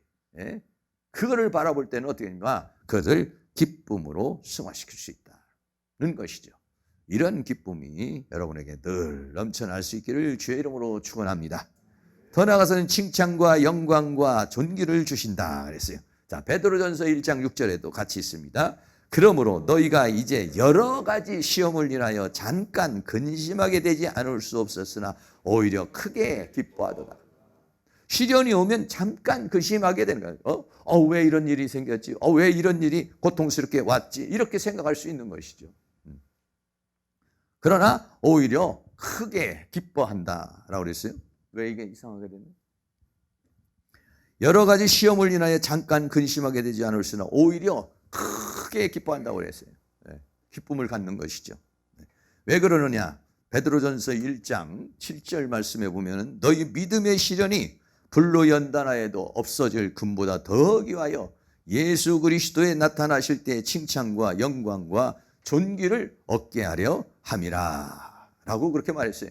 그거를 바라볼 때는 어떻게 되는가? 그것을 기쁨으로 승화시킬 수 있다는 것이죠. 이런 기쁨이 여러분에게 늘 넘쳐날 수 있기를 주의 이름으로 축원합니다. 더 나아가서는 칭찬과 영광과 존귀를 주신다 그랬어요. 자, 베드로전서 1장 6절에도 같이 있습니다. 그러므로 너희가 이제 여러 가지 시험을 인하여 잠깐 근심하게 되지 않을 수 없었으나 오히려 크게 기뻐하도다. 시련이 오면 잠깐 근심하게 되는 거예요. 왜 이런 일이 생겼지? 왜 이런 일이 고통스럽게 왔지? 이렇게 생각할 수 있는 것이죠. 그러나 오히려 크게 기뻐한다라고 그랬어요. 왜 이게 이상하게 됐나? 여러 가지 시험을 인하여 잠깐 근심하게 되지 않을수나 오히려 크게 기뻐한다고 그랬어요. 기쁨을 갖는 것이죠. 왜 그러느냐? 베드로전서 1장 7절 말씀에 보면 너희 믿음의 시련이 불로 연단하여도 없어질 금보다 더 귀하여 예수 그리스도에 나타나실 때 칭찬과 영광과 존귀를 얻게 하려 함이라 라고 그렇게 말했어요.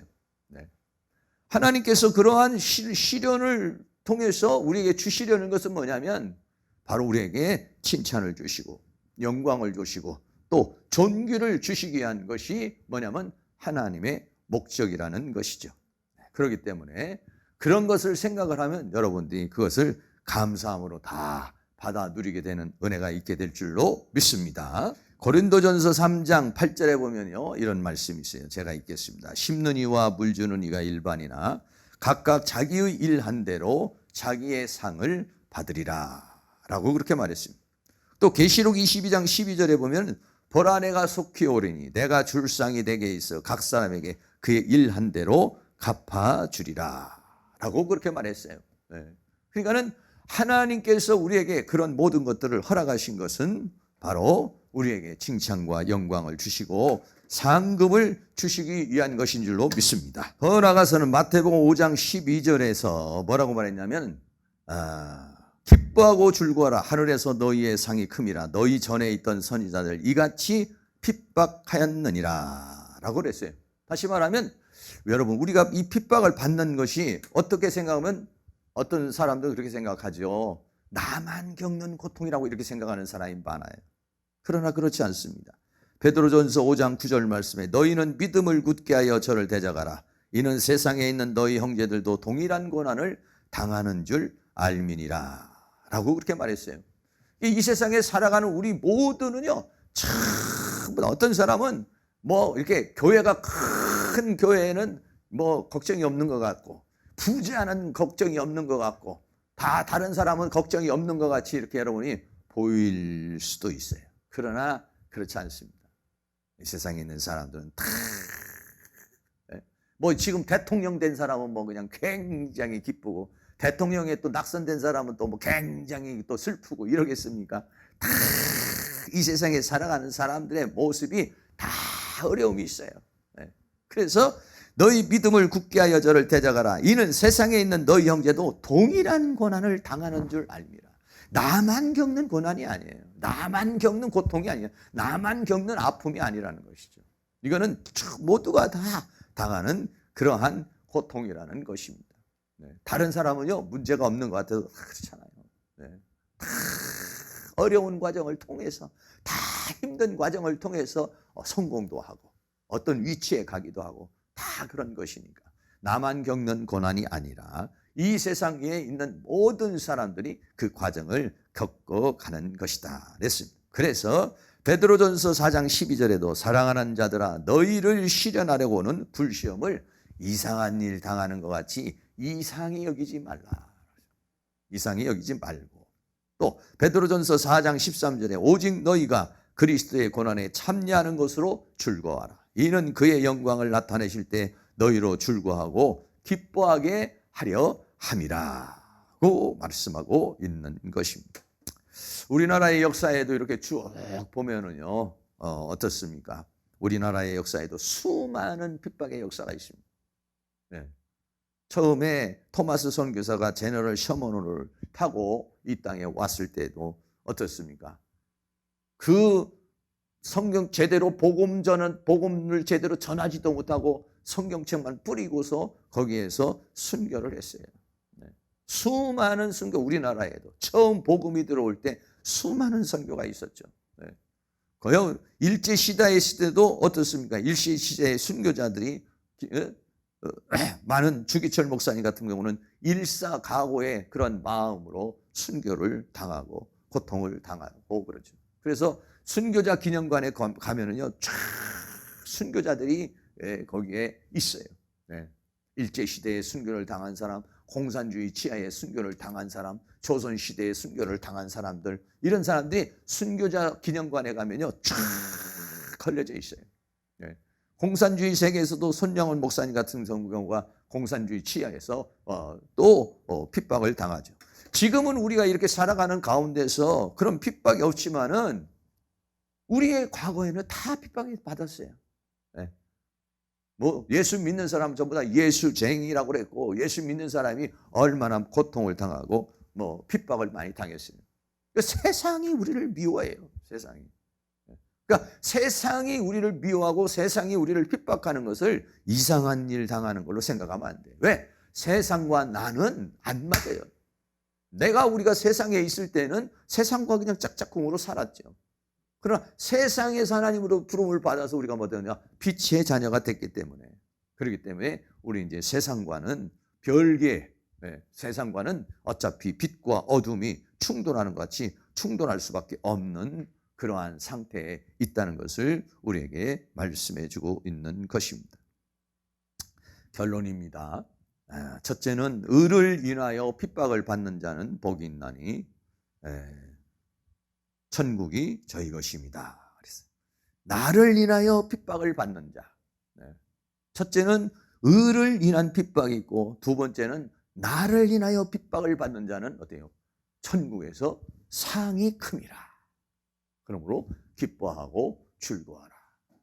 하나님께서 그러한 시련을 통해서 우리에게 주시려는 것은 뭐냐면 바로 우리에게 칭찬을 주시고 영광을 주시고 또 존귀를 주시기 위한 것이 뭐냐면 하나님의 목적이라는 것이죠. 그렇기 때문에 그런 것을 생각을 하면 여러분들이 그것을 감사함으로 다 받아 누리게 되는 은혜가 있게 될 줄로 믿습니다. 고린도전서 3장 8절에 보면요 이런 말씀이 있어요. 제가 읽겠습니다. 심는 이와 물 주는 이가 일반이나 각각 자기의 일한 대로 자기의 상을 받으리라 라고 그렇게 말했습니다. 또 계시록 22장 12절에 보면 보라 내가 속히 오리니 내가 줄 상이 내게 있어 각 사람에게 그의 일한 대로 갚아주리라 라고 그렇게 말했어요. 그러니까는 하나님께서 우리에게 그런 모든 것들을 허락하신 것은 바로 우리에게 칭찬과 영광을 주시고 상급을 주시기 위한 것인 줄로 믿습니다. 더 나아가서는 마태복음 5장 12절에서 뭐라고 말했냐면 기뻐하고 즐거워라 하늘에서 너희의 상이 큼이라 너희 전에 있던 선지자들 이같이 핍박하였느니라 라고 그랬어요. 다시 말하면 여러분 우리가 이 핍박을 받는 것이 어떻게 생각하면 어떤 사람도 그렇게 생각하죠. 나만 겪는 고통이라고 이렇게 생각하는 사람이 많아요. 그러나 그렇지 않습니다. 베드로전서 5장 9절 말씀에 너희는 믿음을 굳게 하여 저를 대적하라. 이는 세상에 있는 너희 형제들도 동일한 고난을 당하는 줄 알미니라 라고 그렇게 말했어요. 이 세상에 살아가는 우리 모두는요 참 어떤 사람은 뭐 이렇게 교회가 큰 교회에는 뭐 걱정이 없는 것 같고 부자는 걱정이 없는 것 같고 다 다른 사람은 걱정이 없는 것 같이 이렇게 여러분이 보일 수도 있어요. 그러나 그렇지 않습니다. 이 세상에 있는 사람들은 다 뭐 지금 대통령 된 사람은 뭐 그냥 굉장히 기쁘고 대통령에 또 낙선된 사람은 또 뭐 굉장히 또 슬프고 이러겠습니까? 다 이 세상에 살아가는 사람들의 모습이 다 어려움이 있어요. 그래서 너희 믿음을 굳게 하여 저를 대적하라. 이는 세상에 있는 너희 형제도 동일한 고난을 당하는 줄 알미라. 나만 겪는 고난이 아니에요. 나만 겪는 고통이 아니에요. 나만 겪는 아픔이 아니라는 것이죠. 이거는 모두가 다 당하는 그러한 고통이라는 것입니다. 다른 사람은요 문제가 없는 것 같아도 그렇잖아요. 다 어려운 과정을 통해서 다 힘든 과정을 통해서 성공도 하고 어떤 위치에 가기도 하고 다 그런 것이니까 나만 겪는 고난이 아니라 이 세상에 있는 모든 사람들이 그 과정을 겪어가는 것이다 그랬습니다. 그래서 베드로전서 4장 12절에도 사랑하는 자들아 너희를 시련하려고 오는 불시험을 이상한 일 당하는 것 같이 이상히 여기지 말라. 이상히 여기지 말고 또 베드로전서 4장 13절에 오직 너희가 그리스도의 고난에 참여하는 것으로 즐거워하라. 이는 그의 영광을 나타내실 때 너희로 즐거워하고 기뻐하게 하려 함이라고 말씀하고 있는 것입니다. 우리나라의 역사에도 이렇게 쭉 보면은요 어떻습니까? 우리나라의 역사에도 수많은 핍박의 역사가 있습니다. 네. 처음에 토마스 선교사가 제너럴 셔먼호를 타고 이 땅에 왔을 때도 어떻습니까? 그 성경 제대로 복음을 제대로 전하지도 못하고 성경책만 뿌리고서 거기에서 순교를 했어요. 네. 수많은 순교, 우리나라에도 처음 복음이 들어올 때 수많은 선교가 있었죠. 네. 거의 일제시대의 시대도 어떻습니까? 일제시대의 순교자들이 많은 주기철 목사님 같은 경우는 일사각오의 그런 마음으로 순교를 당하고 고통을 당하고 그러죠. 그래서 순교자 기념관에 가면은요, 쫙 순교자들이 거기에 있어요. 네. 일제시대에 순교를 당한 사람, 공산주의 치하에 순교를 당한 사람, 조선시대에 순교를 당한 사람들, 이런 사람들이 순교자 기념관에 가면요, 쫙 걸려져 있어요. 네. 공산주의 세계에서도 손영원 목사님 같은 경우가 공산주의 치하에서 또 핍박을 당하죠. 지금은 우리가 이렇게 살아가는 가운데서 그런 핍박이 없지만은 우리의 과거에는 다 핍박이 받았어요. 네. 뭐 예수 믿는 사람 전부 다 예수쟁이라고 그랬고, 예수 믿는 사람이 얼마나 고통을 당하고 뭐 핍박을 많이 당했어요. 그러니까 세상이 우리를 미워해요. 세상이. 그러니까 세상이 우리를 미워하고 세상이 우리를 핍박하는 것을 이상한 일 당하는 걸로 생각하면 안 돼요. 왜? 세상과 나는 안 맞아요. 우리가 세상에 있을 때는 세상과 그냥 짝짝꿍으로 살았죠. 그러나 세상에서 하나님으로 부름을 받아서 우리가 뭐 되냐? 빛의 자녀가 됐기 때문에. 그렇기 때문에 우리 이제 세상과는 별개, 세상과는 어차피 빛과 어둠이 충돌하는 것 같이 충돌할 수밖에 없는 그러한 상태에 있다는 것을 우리에게 말씀해 주고 있는 것입니다. 결론입니다. 첫째는 의를 인하여 핍박을 받는 자는 복이 있나니 천국이 저희 것입니다. 나를 인하여 핍박을 받는 자. 첫째는 의를 인한 핍박이 있고, 두 번째는 나를 인하여 핍박을 받는 자는 어때요? 천국에서 상이 큼이라. 그러므로 기뻐하고 즐거워하라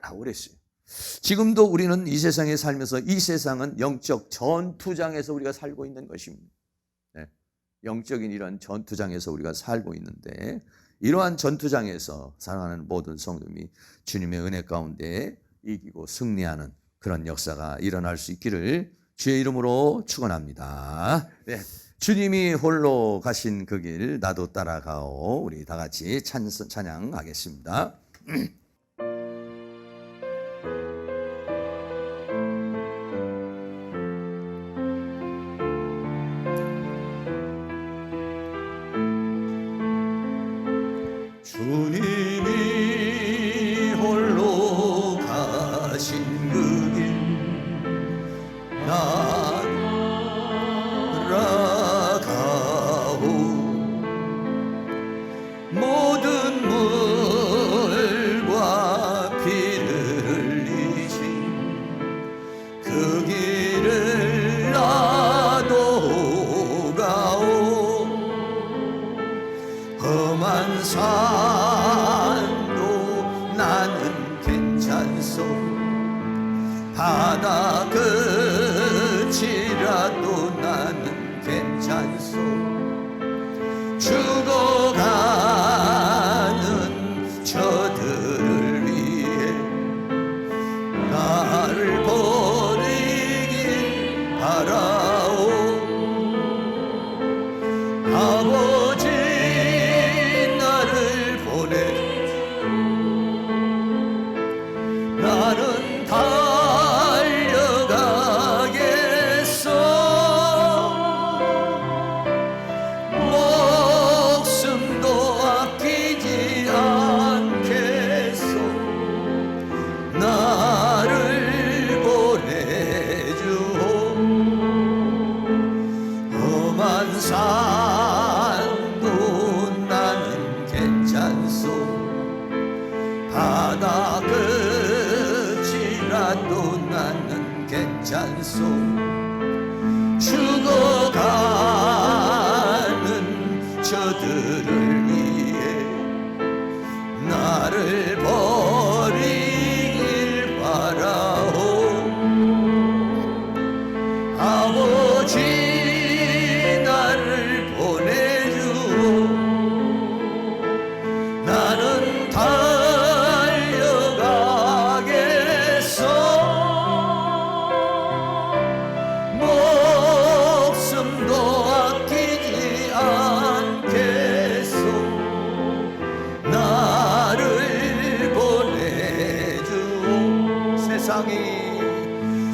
라고 그랬어요. 지금도 우리는 이 세상에 살면서 이 세상은 영적 전투장에서 우리가 살고 있는 것입니다. 영적인 이런 전투장에서 우리가 살고 있는데, 이러한 전투장에서 살아가는 모든 성도님이 주님의 은혜 가운데 이기고 승리하는 그런 역사가 일어날 수 있기를 주의 이름으로 축원합니다. 네. 주님이 홀로 가신 그 길 나도 따라가오. 우리 다 같이 찬양하겠습니다. 주님이 홀로 가신 그 길 나가오. 모든 물과 피를 흘리신 그 길을 나도 가오. 험한 산도 나는 괜찮소. 바다 끝이라도 나는 괜찮소. 죽어가는 저들을 위해 나를 버리길 바라오. 아버지 나를 보내. 나는 달려가겠어. 목숨도 아끼지 않겠소. 나를 보내주오. 험한 산도 나는 괜찮소. 바다 끝이라도 나는 괜찮소. 죽어가는 저들을 위해 나를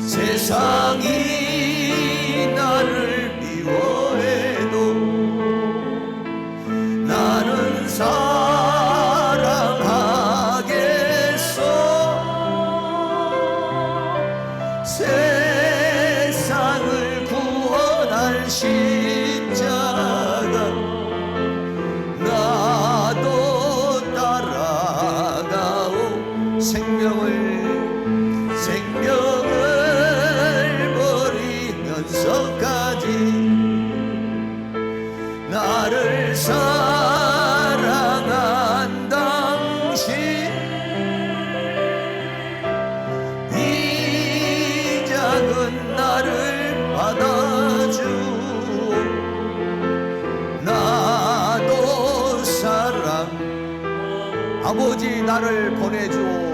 세상이 나를 미워해도 나는 사랑하겠어. 세상을 구원할 십자가 나도 따라가오. 생명을 버리면서까지 나를 사랑한 당신, 이 작은 나를 받아주오. 나도 사랑. 아버지 나를 보내주오.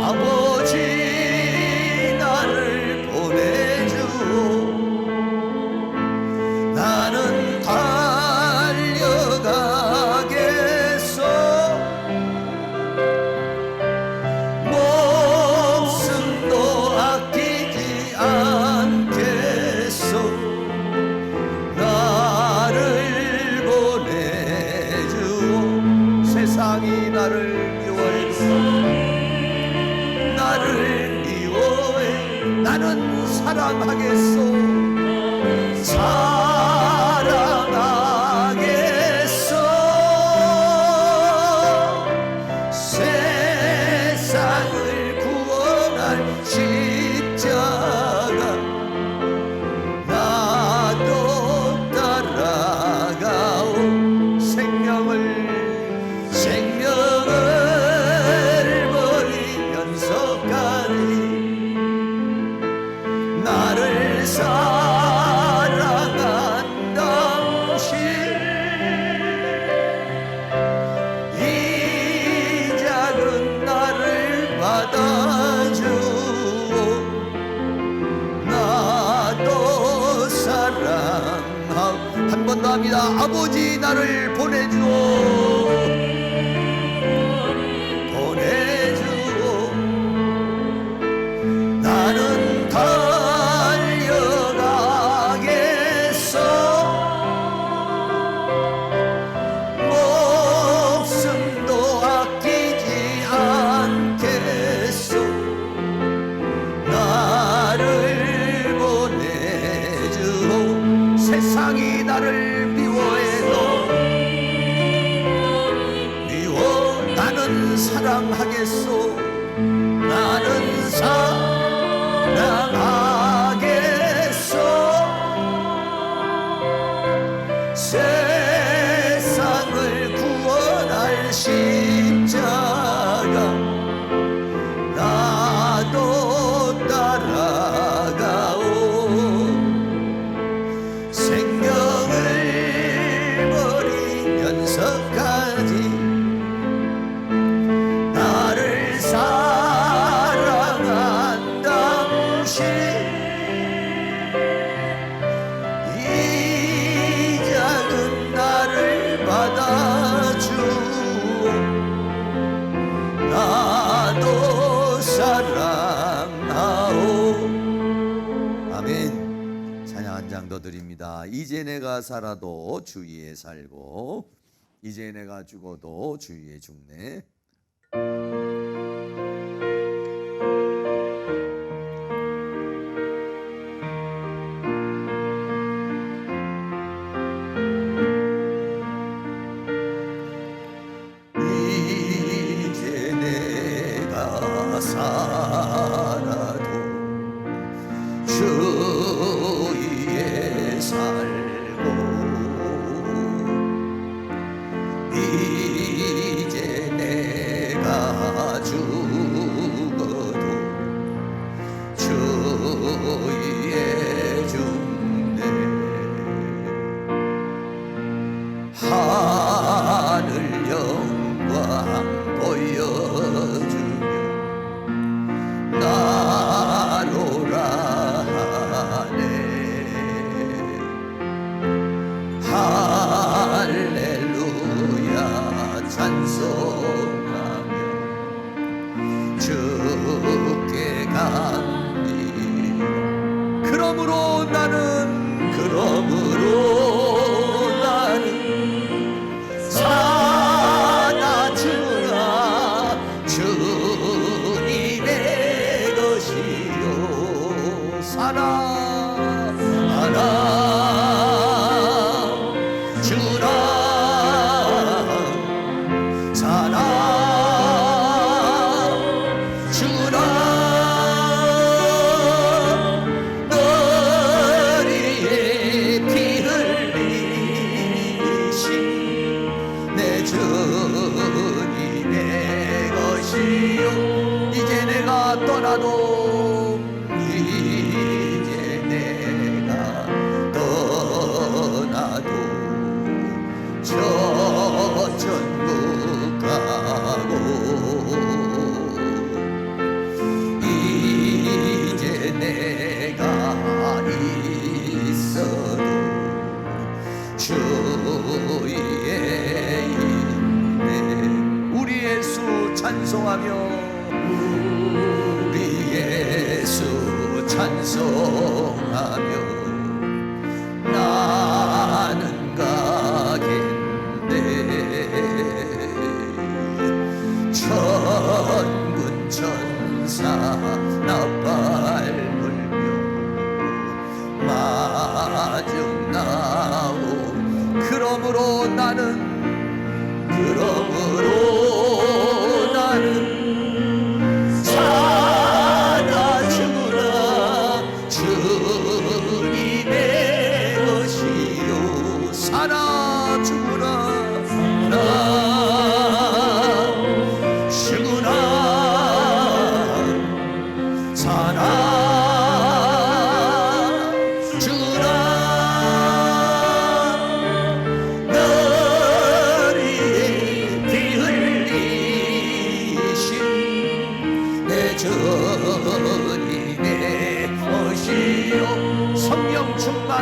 아버지 나를 보내주오. 나는 달려가겠어. 목숨도 아끼지 않겠어. 나를 보내주오. 세상이 나를 나를 미워해. 나는 사랑하겠소. 사랑하겠소. 세상을 구원할 십자가 나도 따라가오. 생명을 나를 사랑한 당신, 이 작은 나를 받아주오. 나도 사랑하오. 한 번 더 합니다. 아버지 나를 보내주오. 나는 달려가겠어. 목숨도 아끼지 않겠어. 나를 보내주오. 세상이 나를 미워해도 나는 사랑하겠소. 나는 사랑하겠소. 세상을 구원할 십자가 나도 따라가오. 생명을 버리면서까지 나를 사랑한 당신, 이 작은 나를 받아주오. 나도 사랑하오. 아멘. 찬양 한 장 더 드립니다. 이제 내가 살아도 주 위에 살고, 이제 내가 죽어도 주 위에 죽네. 이제 내가 살아도 주 위에 살고, 이제 내가 죽어도 주 위에 죽네. 하늘 영광 보여주며 나로라 하네. 할렐루야 찬송하며 주께 가 떠나도 이제 내가 떠나도 저 천국 가고 이제 내가 있어도 주의 인내 우리 예수 찬송하며 우리 예수 찬송하며 나는 가겠네 천군 천사 나 밟으며 마중 나오 그러므로 나는 살아 죽으라 주님의 것이요 살아 죽으라 살아 죽으라 너를 피 흘리신 내 주님의 것이요 성령 충만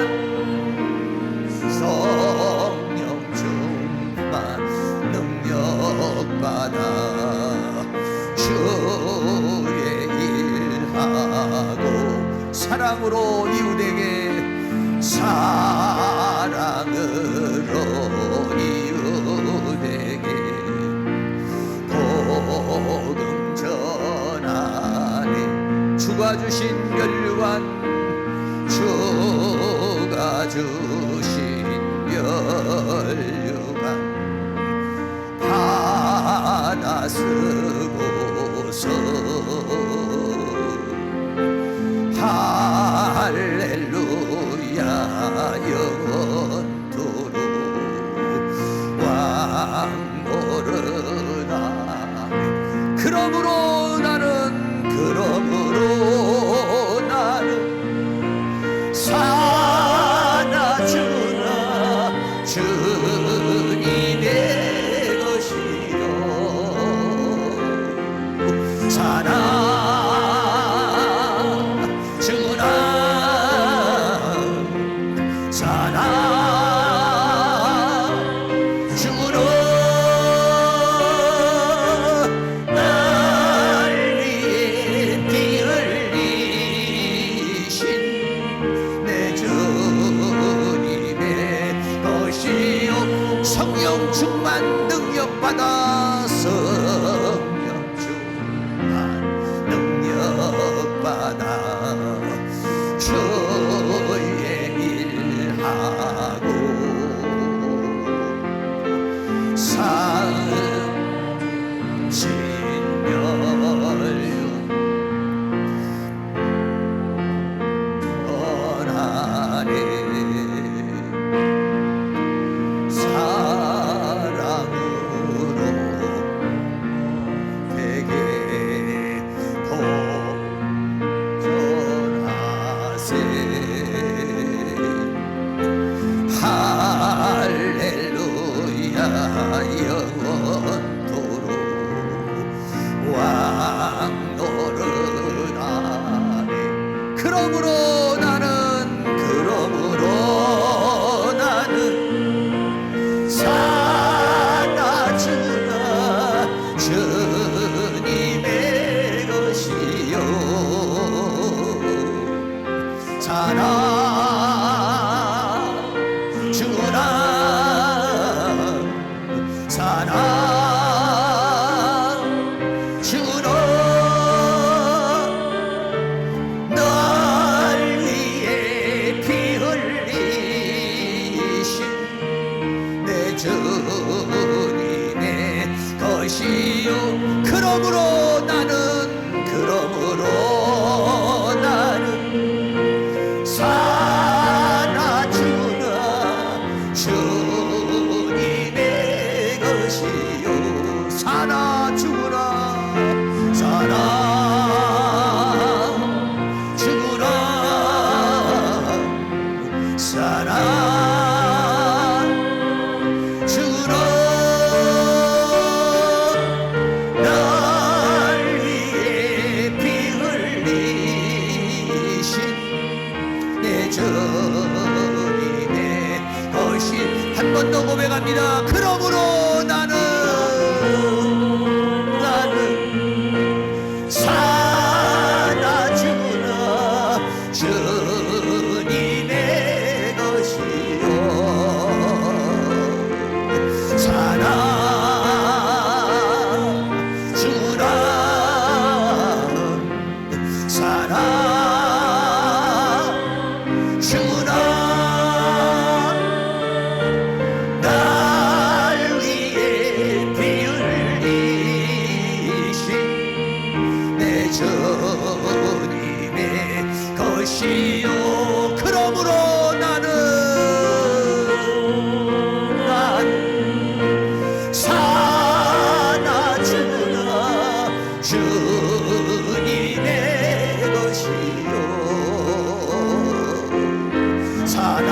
능력 받아 주의 일하고 사랑으로 이웃에게 복음 전하네 주가 주신 면류관 주가 주신 면류관 받아 쓰고서 할렐루야 영원토록 왕노르나 그러므로 나는 살아 주나 주님의 것이요 살아 주나 살아 주나 날 위해 피 흘리신 내 주님의 것이요 성령 충만 능력 받아 성령 충만 능력 받아 주의 일하고 신멸 원하네 사랑으로 되게 복전하세 할렐루야 영원토록 왕노르나네 그러므로 나는 살아 주나 주님의 것이요 살아 주나 살아 주나 날 위해 피 흘리신 내 주님의 것이요 그러므로 나는 주님의 것이 한 번 더 고백합니다. 그러므로 나는 사나 주나 주님의 것이요 사나 주님의 것이요 그러므로 나는 사나 주나 주님의 것이요 사나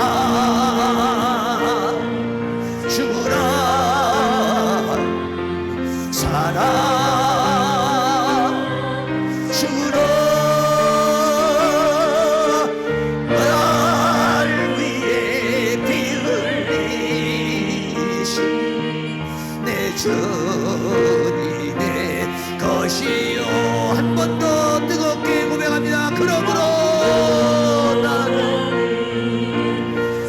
주나 사나 주님의 것이요 한 번 더 뜨겁게 고백합니다. 그러므로 나는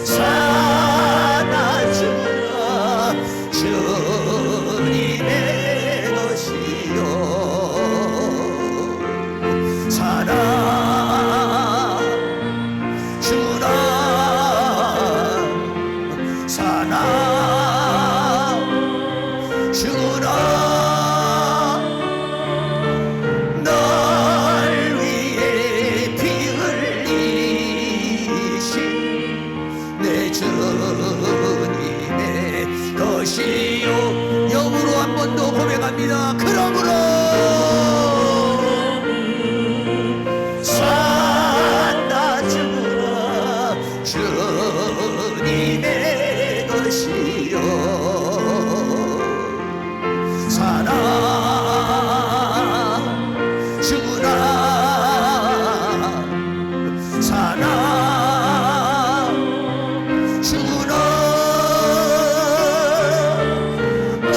사나 주나 주님의 것이요 사나 주나 사나 주나 널 위해 피 흘리신 내 주님의 것이요 영으로 한 번 더 고백합니다. 그러므로 사나 주나 주님의 것이요 사나 주나 사나 주나 널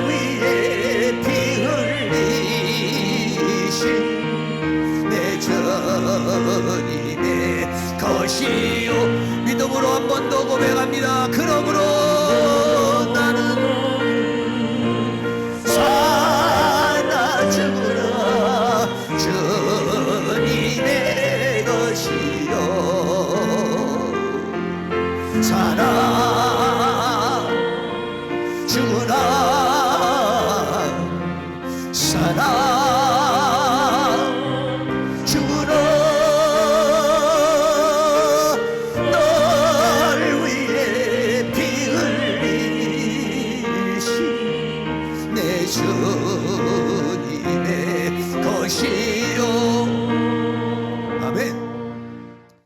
위해 피 흘리신 내 주님의 것이요 믿음으로 한 번 더 고백합니다.